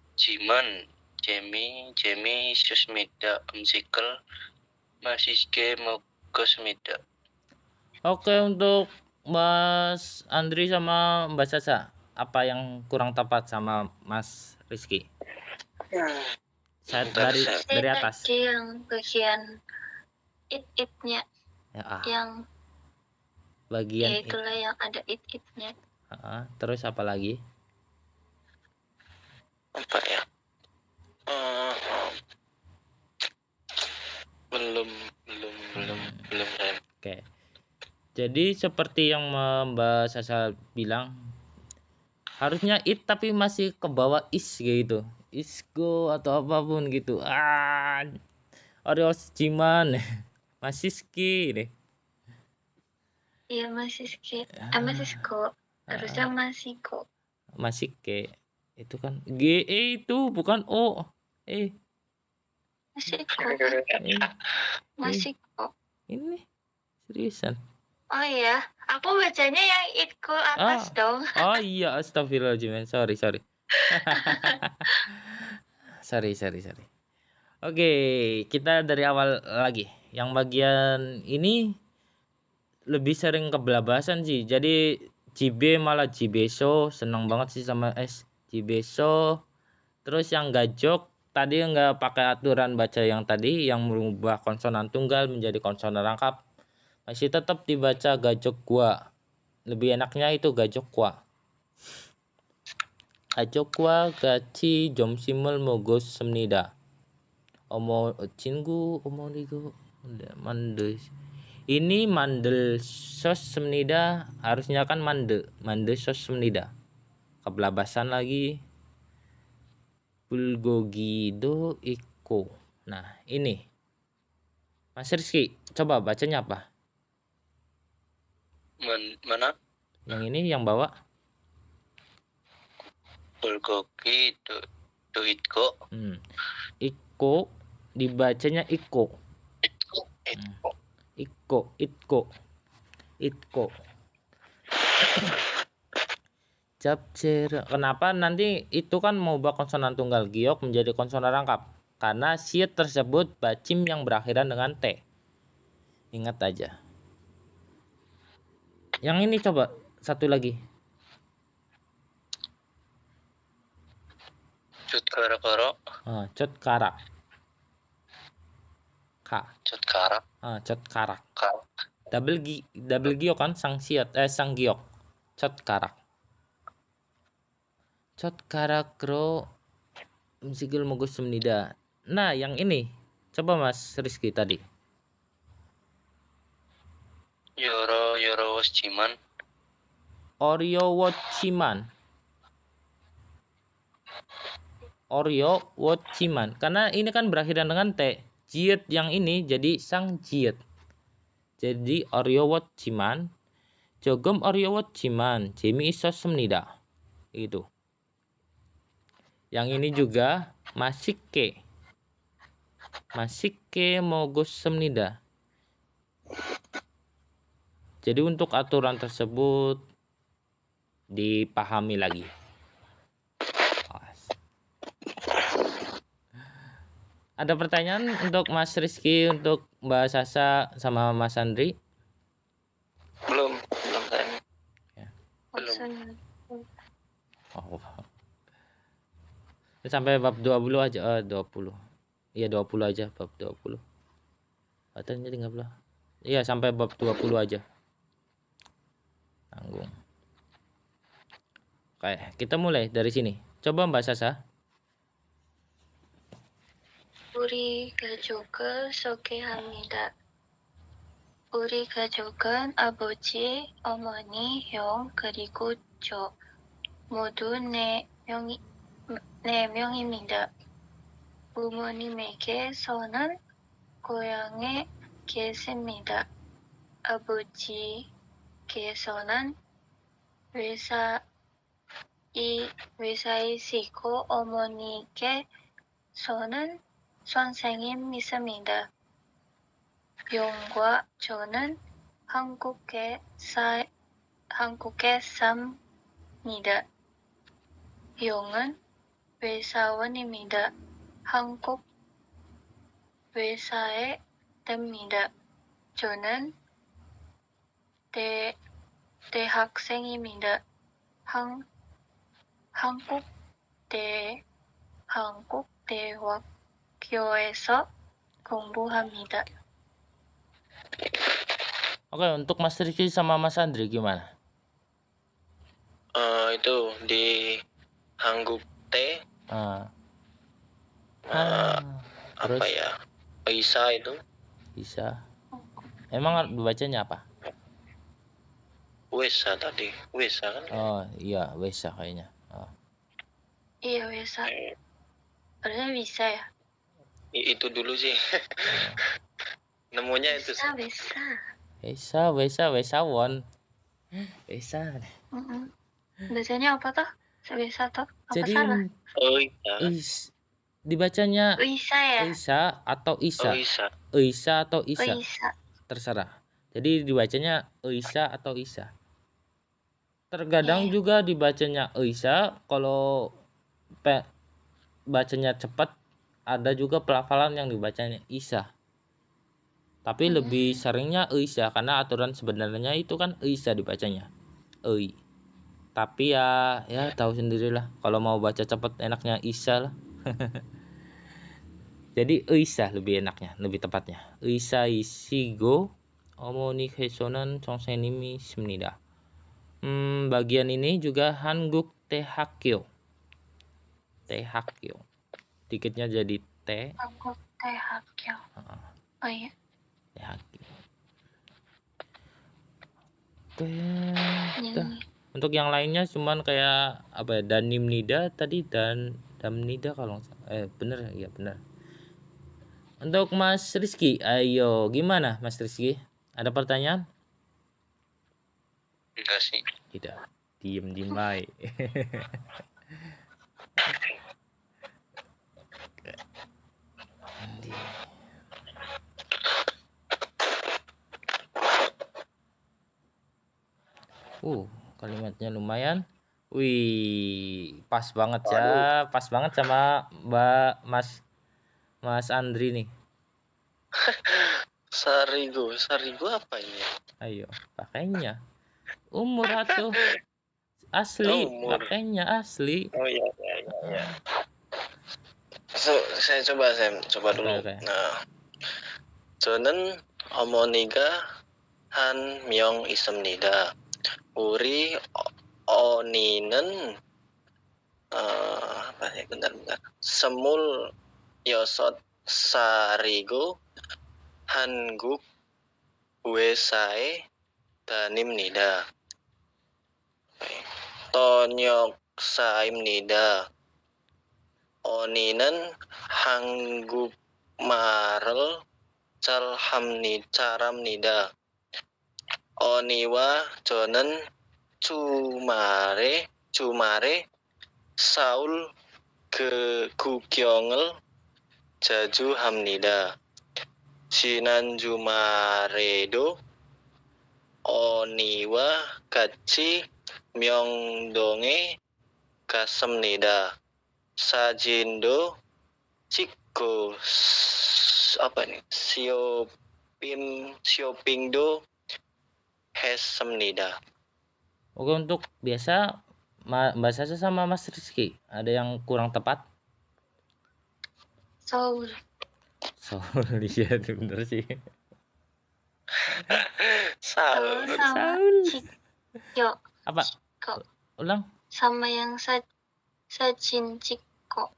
재미있었습니다. 음식을 맛있게 먹었습니다. Oke, untuk Mas Andri sama Mbak Sasa, apa yang kurang tepat sama Mas Rizky? Saya Bentar, dari Saya atas. tadi yang bagian it-itnya, Ya, yang bagian ya itulah yang ada it-itnya. terus apa lagi? apa ya? Belum Ren. Oke. Jadi seperti yang Mbak Sasa bilang, harusnya it tapi masih ke bawah is gitu. Isgo atau apapun gitu. Orios Ciman. Masih ski deh. Iya masih masih kok. Harusnya masih kok. Masih ke itu kan GE itu bukan O. Masih kok kan? Masih kok. Ini seriusan. Oh iya, aku bacanya yang itku atas dong. Oh iya, astagfirullahaladzim. Sorry. Sorry. Oke, kita dari awal lagi. Yang bagian ini lebih sering kebelabasan sih. Jadi Cibe malah Cibeso, seneng banget sih sama S. Cibeso. Terus yang gajok tadi nggak pakai aturan baca yang tadi yang merubah konsonan tunggal menjadi konsonan rangkap. Masih tetap dibaca gajok gua. Lebih enaknya itu gajok gua. Gajok gua gaci jomsimel mogos semnida. Omo cinggu omonigo mandel. Ini mandel sos semnida, harusnya kan mandel sos semnida. Kebelabasan lagi. Bulgogido iko. Nah, ini. Mas Rizky, coba bacanya apa? Mana? Yang ini yang bawa. Bulgogi duitko. Iko dibacanya iko. Itko. Japcer. Kenapa nanti itu kan mau ubah konsonan tunggal giok menjadi konsonan rangkap? Karena siat tersebut bacim yang berakhiran dengan T. Ingat aja. Yang ini coba satu lagi. Cut karo. Cut karak. Cut karak. Cut karak. Double giok kan sang giok. Cut karak. Cut karak ro msigil mogos semnida. Nah, yang ini coba Mas Rizky tadi. Yoro Ciman. Oreo Watchiman. Karena ini kan berakhiran dengan T. Jiet yang ini jadi sang jiet. Jadi Oreo Watchiman. Jogom Oreo Watchiman. Jemi isos semnida. Itu. Yang ini juga Masike mogos semnida. Jadi untuk aturan tersebut dipahami lagi. Ada pertanyaan untuk Mas Rizky, untuk Mbak Sasa sama Mas Andri? Belum tanya. Ya. Belum. Sampai bab 20 aja. 20. Iya 20 aja, bab 20. Katanya 13. Iya sampai bab 20 aja. Tanggung. Oke, kita mulai dari sini. Coba Mbak Sasa. 우리 가족을 소개합니다. 우리 가족은 아버지, 어머니, 형, 그리고 저 모두 4명입니다. 부모님에게서는 고향에 계십니다. 아버지께서는 회사이시고 어머니께서는 선생님이십니다. 용과 저는 한국에 삽니다. 용은 회사원입니다. 한국 회사에 듭니다. 저는 대 대학생입니다. 한국 대학교에서 공부합니다. Oke, untuk Mas Rizky sama Mas Andri gimana? Itu di Hangguk T Ah. apa Terus ya? Isa itu bisa. Emang bacanya apa? Wesa tadi. Wesa kan? Oh iya, Wesa kayaknya. Oh. Iya, bisa. Harusnya bisa ya. Itu dulu sih. Nemunya itu sih. Bisa. Wesawon. Wesa. Bacanya apa tuh? Bisa tuh? Apa Jadi salah? Oh iya. dibacanya Bisa ya? Isa atau Isa. Oh Isa. Isa atau Isa. Bisa. Terserah. Jadi dibacanya Isa atau Isa. Terkadang Iya. juga dibacanya Isa kalau bacanya cepat, ada juga pelafalan yang dibacanya Isa. Tapi lebih seringnya Isa karena aturan sebenarnya itu kan Isa dibacanya. Ei. Tapi ya tahu sendirilah kalau mau baca cepat enaknya Isa lah. Jadi Isa lebih enaknya, lebih tepatnya. Isa isigo omoni kesonan chongsenimi simnida. Bagian ini juga Hanguk Tehakyo. Tehakyo. Dikitnya jadi T. Hangguk Tehakyo. Oh iya. Tehakyo. Oke. Untuk yang lainnya cuman kayak apa ya, Danim Nida tadi dan Damnida kalau bener ya, bener. Untuk Mas Rizky, ayo gimana Mas Rizky? Ada pertanyaan? Enggak sih. Tidak. Diem baik. Kalimatnya lumayan. Wih, pas banget ya. Pas banget sama Mas Andri nih. Sarigo apa ini? Ayo, pakainya. Umur atuh. Asli, pakainya asli. Oh iya. Saya coba dulu. Okay. Nah, 저는 어머니가 한 명이십니다. 우리 언니는 bentar. 26살이고 한국 회사에 다닙니다. 번역사입니다. 언니는 한국말을 잘합니다. 언니와 저는 주말에 서울 구경을 자주 합니다. 지난 주말에도 언니와 같이 명동에 갔습니다. 사진도 찍고 쇼핑도 했습니다. Oke, untuk biasa Mbak Sasa sama Mas Rizky, ada yang kurang tepat? Seoul, iya bener sih. Seoul sama Cikyo. Apa? Ulang. Sama yang Sajin Cikko.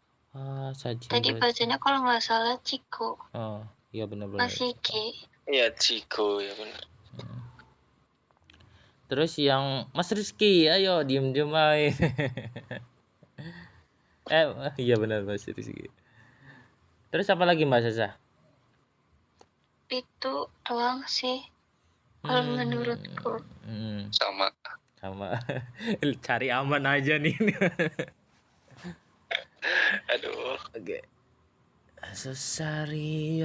Sajin. Tadi bacanya kalau nggak salah Cikko. Oh, iya benar. Masih K. Iya, Cikko ya benar. Terus yang Mas Rizky, ayo diem main. Iya benar Mas Rizky. Terus apa lagi Mbak Sasa? Itu doang sih. Kalau menurutku. Sama. Cari aman aja nih. Aduh. Oke. Sosari.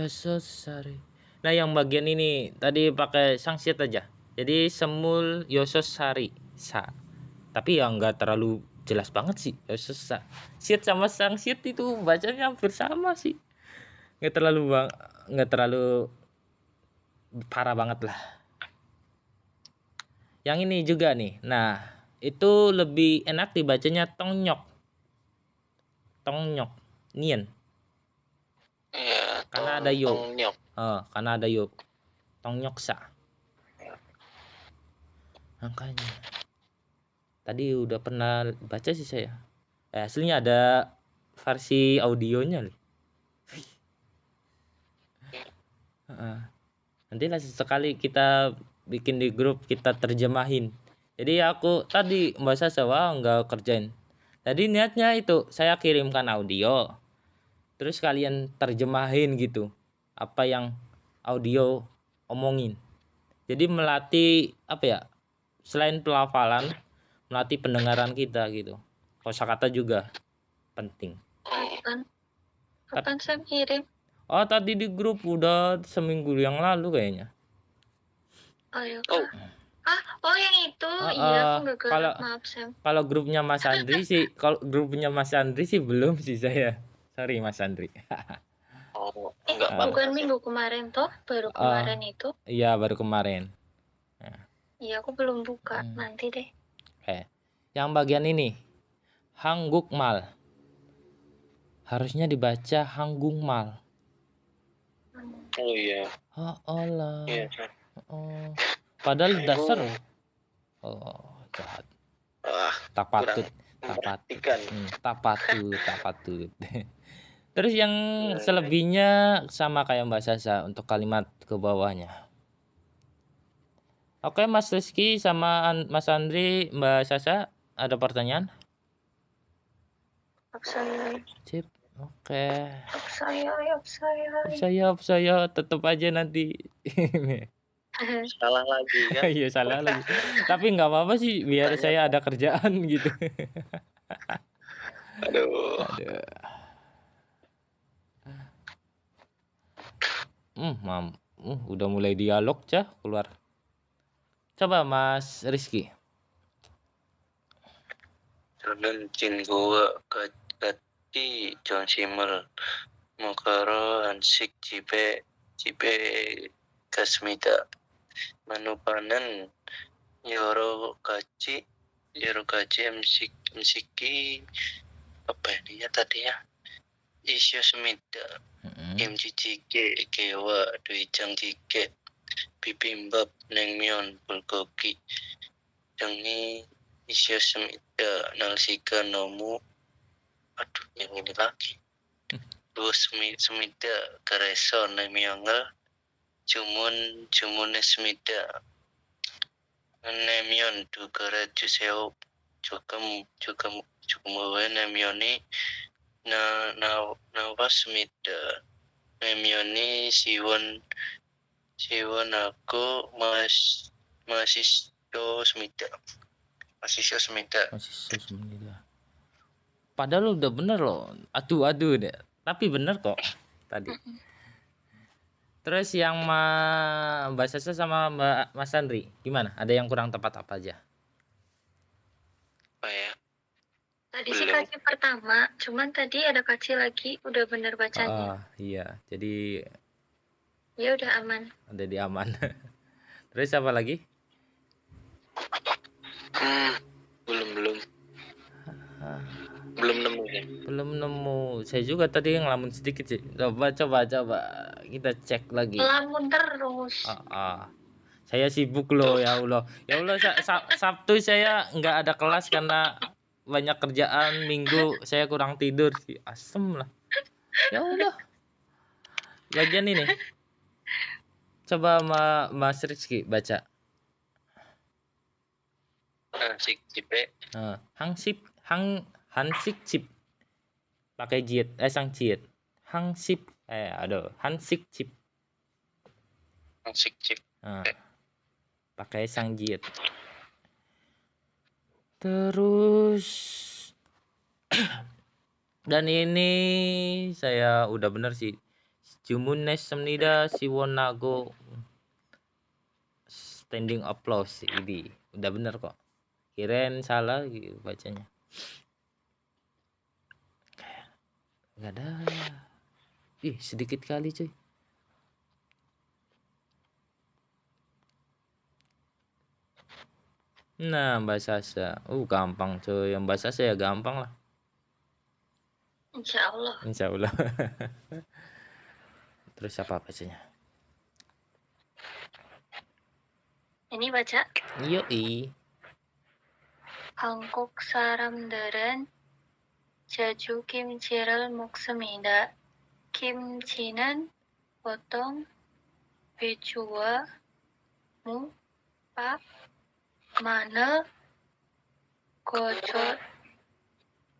Nah, yang bagian ini tadi pakai sangsiat aja. Jadi semul yososari sa. Tapi ya nggak terlalu jelas banget sih yososa. Siat sama sangsiat itu bacanya hampir sama sih. Nggak terlalu parah banget lah. Yang ini juga nih. Nah, itu lebih enak dibacanya Tongyok. Tongyok. Nien. Iya, Karena ada yo. Tongyok. Karena ada yo. Tongyoksa. Makanya. Tadi udah pernah baca sih saya. Aslinya ada versi audionya nih. Nanti lah sekali kita bikin di grup, kita terjemahin. Jadi aku tadi Mbak Sasa nggak kerjain. Tadi niatnya itu saya kirimkan audio, terus kalian terjemahin gitu apa yang audio omongin. Jadi melatih apa ya? Selain pelafalan, melatih pendengaran kita gitu. Kosakata juga penting. Kapan? Kapan saya kirim? Oh, tadi di grup udah seminggu yang lalu kayaknya. Oh ya Oh. kak. Oh yang itu. Iya, aku nggak Kalau gerak. Maaf, Sam. kalau grupnya Mas Andri sih, kalau grupnya Mas Andri sih belum sih saya. Sorry Mas Andri. Oh, enggak apa-apa. Bukan minggu kemarin toh? Baru kemarin itu. Iya, baru kemarin. Iya, aku belum buka. Nanti deh. Yang bagian ini Hanggukmal. Harusnya dibaca Hanggungmal. Oh iya. Oh, Allah. Iya. Oh. Padahal dasar. Oh, jahat. Tak patut. Tak patut. Terus yang selebihnya sama kayak Mbak Sasa untuk kalimat ke bawahnya. Oke, Mas Rizky sama Mas Andri, Mbak Sasa, ada pertanyaan? Saya. Sip. Oke. Saya tetap aja nanti. Salah lagi kan? Iya, salah lagi. Tapi nggak apa-apa sih, biar saya ada kerjaan gitu. Aduh. Udah mulai dialog cah keluar. Coba Mas Rizky. 저는 친구와 같이 점심을 먹으러 한식 집에 갔습니다. 메뉴판은 여러 가지 음식이 apa ini ya tadi ya? 있었습니다. 김치찌개, 게와 된장찌개, 비빔밥, 냉면, 불고기 등이 있었습니다. 날씨가 너무 yang ini lagi. 좋습니다. 그래서 냉면을 주문했습니다. 냉면 2그릇 주세요. 조금 후에 냉면이 나왔습니다. 냉면이 시원하고 맛있었습니다. Padahal udah bener loh. Aduh deh. Tapi bener kok tadi. Terus yang Mbak Sasa sama Mas Andri, gimana? Ada yang kurang tepat apa aja? Apa ya? Tadi sih kaci pertama, cuman tadi ada kaci lagi, udah bener bacanya. Iya, jadi ya udah aman. Udah diaman. Terus apa lagi? Belum nemu ya. Belum nemu. Saya juga tadi ngelamun sedikit sih. Coba kita cek lagi. Ngelamun terus. Saya sibuk loh, ya Allah. Ya Allah, Sabtu saya nggak ada kelas karena banyak kerjaan. Minggu saya kurang tidur sih. Asem lah. Ya Allah. Bagian ini. Coba Mas Rizky baca. Hansik Chip. Pakai jiet, sang jiet. Hansik Chip. Hansik Chip. Pakai sang jiet. Terus dan ini saya udah bener sih. Jumunnessemnida Siwonago standing applause ini udah bener kok. Kirain salah gitu bacanya. Gak ada. Sedikit kali cuy. Nah, Mbak Sasa. Gampang cuy. Yang Mbak Sasa ya gampang lah. Insya Allah. Insya Allah. Terus apa bacanya? Ini baca. Yoi. 한국 사람들은 제주 김치를 먹습니다. 김치는 보통 배추와 무, 밥, 마늘,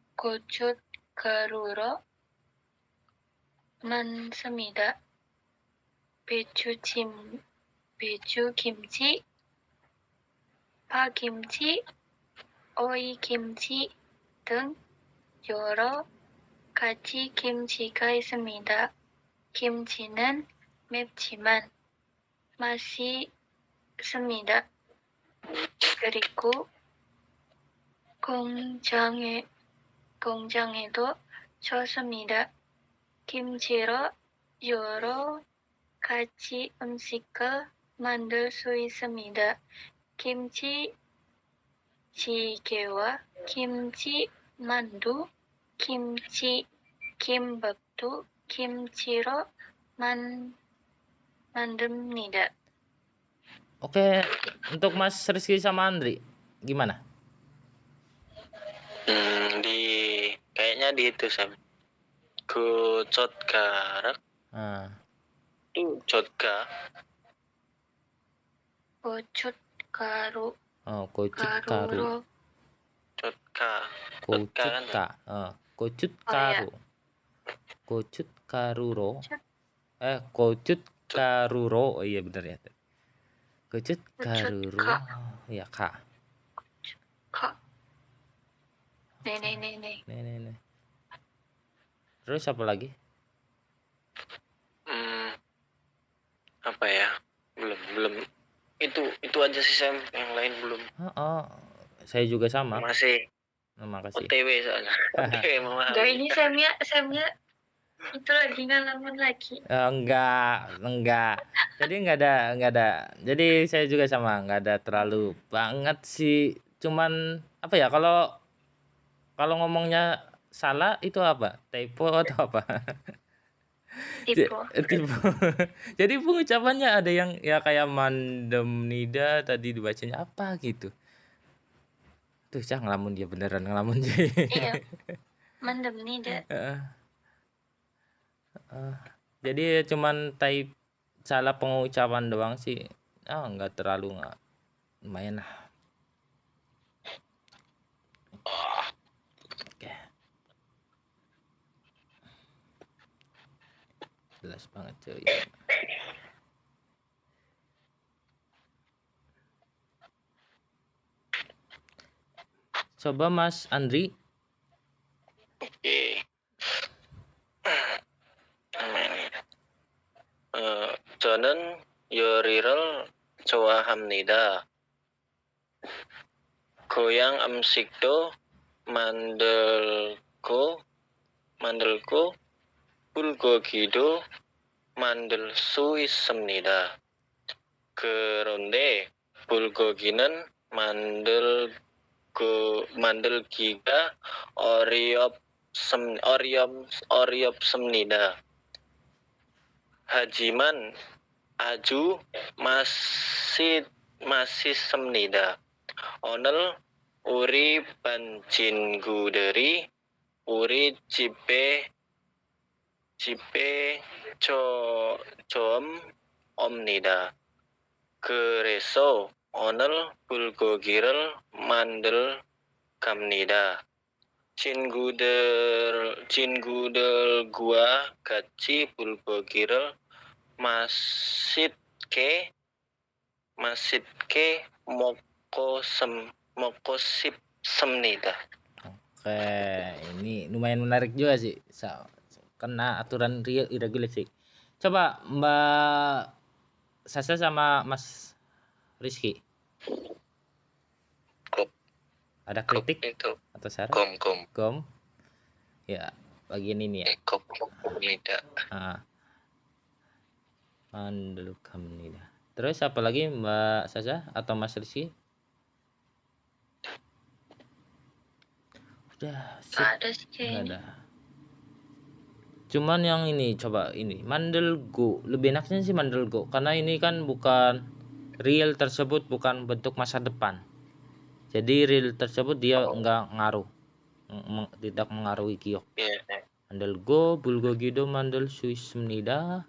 고춧가루로 많습니다. 배추김치, 파김치, 오이김치 등 여러 가지 김치가 있습니다. 김치는 맵지만 맛있습니다. 그리고 공장에도 좋습니다. 김치로 여러 가지 음식을 만들 수 있습니다. 김치찌개와 김치만두, 김밥도 김치로 만듭니다. Oke, untuk Mas Rizky sama Andri, gimana? Kayaknya di itu Sam. Kucot karak. Nah, Cotka. 고춧가루, 고춧가루. Cotka. 고춧가루. 고춧가루로. 고춧가루로. Oh iya benar ya. 고춧가루로. Iya, Kak. 네네네네. Nih. Terus apa lagi? Apa ya? Belum. Itu aja sih Sam, yang lain belum. Saya juga sama. Masih Makasih. OTW soalnya. OTW memahami. Enggak, ini Samnya itu lagi ngalamin lagi. Enggak. Jadi enggak ada. Jadi saya juga sama, enggak ada terlalu banget sih. Cuman apa ya, kalau ngomongnya salah itu apa? Typo atau apa? Tipe. Jadi pengucapannya ada yang ya kayak mandemnida tadi dibacanya apa gitu. Tuh, Cah ngelamun dia beneran ngelamun dia. Iya. Mandemnida. Jadi cuman type salah pengucapan doang sih. Enggak terlalu lumayan lah. Oke. Jelas banget cuy. Coba Mas Andri. Oke. 저는 요리를 좋아합니다. 고향 음식도 만들고 불고기도 만들 수 있습니다. 그런데 불고기는 만들기가 어렵습니다. 하지만 아주 맛있습니다. 오늘 우리 반 친구들이 우리 집에 좀 옵니다. 그래서 오늘 불고기를 만들 갑니다. 친구들과 같이 불고기를 맛있게 먹고 싶습니다. Oke, ini lumayan menarik juga sih. Kena aturan regulasi. Coba Mbak Sasa sama Mas Rizky. Ada kritik itu atau saran? Gom. Ya, bagian ini ya. 겁니다. Mandul kamnida. Terus apa lagi Mbak Sasa atau Mas Rizky? Udah sip. Nggak ada sih Nggak kayaknya. ada. Cuman yang ini coba ini Mandelgo. Lebih enaknya sih Mandelgo karena ini kan bukan real tersebut bukan bentuk masa depan. Jadi real tersebut dia enggak ngaruh. Tidak mengaruhi giok. Iya. Mandelgo, Bulgogido, Mandel Suismnida,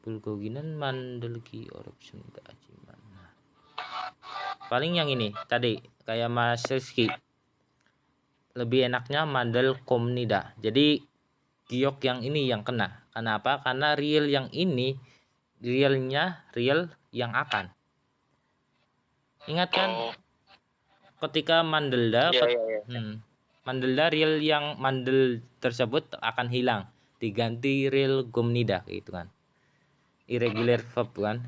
Bulgoginan, Mandelgi, Orobsmnida, Ajiman. Paling yang ini tadi kayak Mas Rizky. Lebih enaknya Mandel Komnida. Jadi giok yang ini yang kena. Kenapa? Karena real yang ini realnya real yang akan. Ingat kan Oh, ketika Mandelda iya, iya, iya. Mandelda real yang Mandel tersebut akan hilang diganti real Gomnida gitu kan. Irregular verb kan.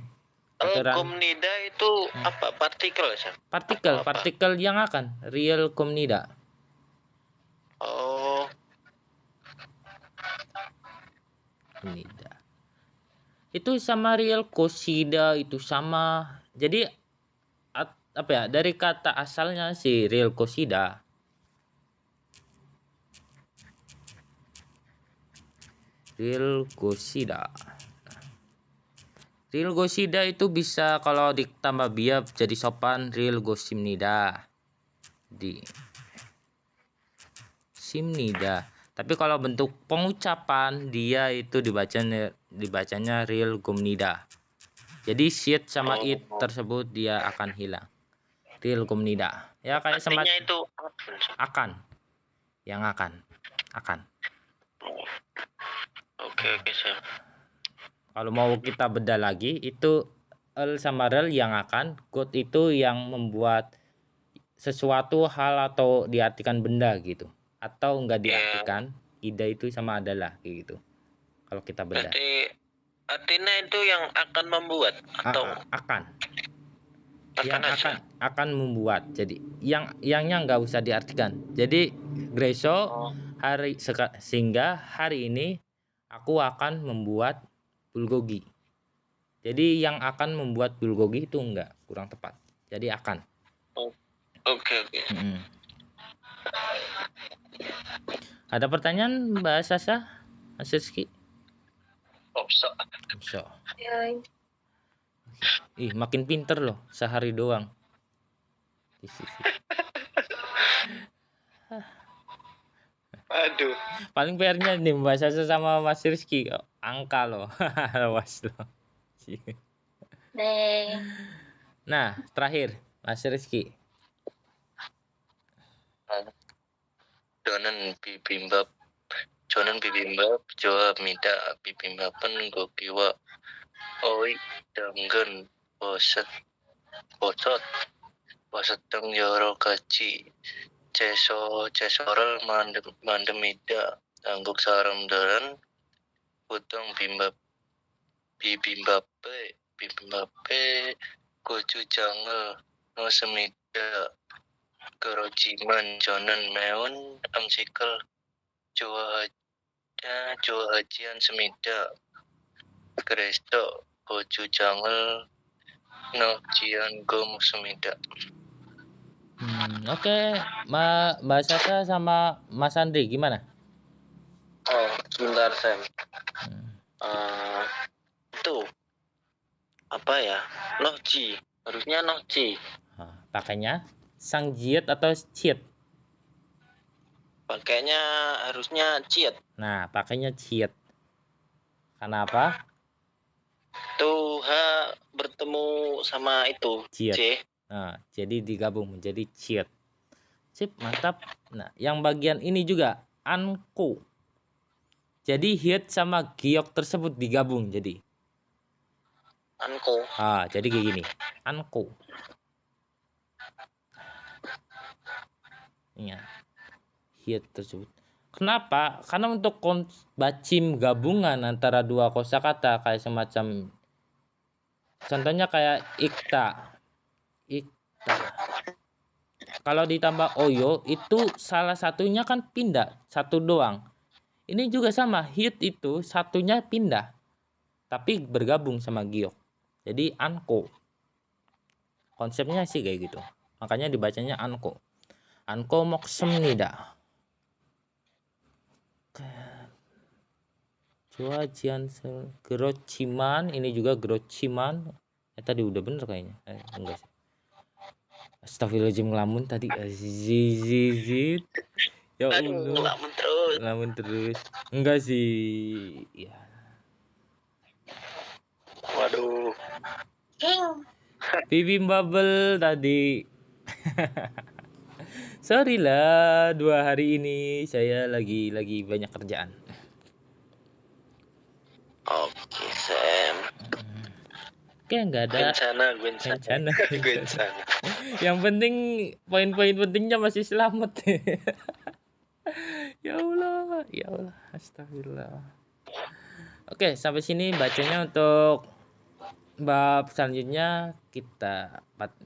Itu Gomnida itu apa? Partikel ya? partikel yang akan real Gomnida. Oh, Gomnida. Itu sama real Kosida itu sama. Jadi apa ya? Dari kata asalnya si real Kosida. Real Kosida. Real Gosida itu bisa kalau ditambah biap jadi sopan real Gosimnida. Di Simnida. Tapi kalau bentuk pengucapan dia itu dibacanya real Gomnida. Jadi shit sama it tersebut dia akan hilang. Real Gomnida. Ya kayak artinya semacam itu akan. Yang akan. Oke, siap. Kalau mau kita bedah lagi itu el sama rel yang akan, good itu yang membuat sesuatu hal atau diartikan benda gitu. Atau enggak diartikan, ida itu sama adalah kayak gitu. Kalau kita bedah. Berarti artinya itu yang akan membuat atau akan. akan aja. Akan membuat. Jadi yangnya nggak usah diartikan. Jadi Greso sehingga hari ini aku akan membuat bulgogi. Jadi yang akan membuat bulgogi itu enggak, kurang tepat. Jadi akan. Oke. Ada pertanyaan Mbak Sasa? Mas Rizky? So. Ya, Ih, makin pinter loh sehari doang. Aduh. Paling PR-nya nih Mbak Sasa sama Mas Rizky angka loh. Awas loh. Nah, terakhir Mas Rizky. Jonan bibimbap jawab mida bibimbapan gokiwa oi danggen boset deng yoro kaci cesorel mandemida angguk sarem daran utang bibimbape goju jangel no semida kerojiman jonan meon amsikel Jawa hajian semida Kresto Boju Jangel no jian gom semida. Oke. Mbak Sasa sama Mas Andri gimana? Oh, sebentar Sam. Itu apa ya? Noci. Harusnya noci. Pakainya sang jiet atau ciet? Pakainya harusnya ciet. Nah, pakainya ciet. Kenapa? Tuh H bertemu sama itu Ciet. C. Nah, jadi digabung menjadi ciet. Sip, mantap. Nah, yang bagian ini juga anko. Jadi hit sama giok tersebut digabung jadi anko. jadi kayak gini. Anko. Ingat. Hit tersebut. Kenapa? Karena untuk bacim gabungan antara dua kosakata kayak semacam contohnya kayak ikta. Kalau ditambah oyo itu salah satunya kan pindah, satu doang. Ini juga sama, hit itu satunya pindah. Tapi bergabung sama giok. Jadi anko. Konsepnya sih kayak gitu. Makanya dibacanya anko. Anko moksemnida. Swajiansel, Grociman, ini juga Grociman. Tadi udah bener kayaknya. Enggak sih. Astagfirullahaladzim, ngelamun tadi. Zizit. Ya Aduh, Allah. ngelamun terus. Ngelamun terus. Enggak sih. Ya. Waduh. King. Bubble tadi. Sorry lah, 2 hari ini saya lagi banyak kerjaan. Oke, Sam. Oke, nggak ada Bencana. bencana. Bencana. Yang penting poin-poin pentingnya masih selamat. Ya Allah, astagfirullah. Oke, sampai sini bacanya. Untuk bab selanjutnya kita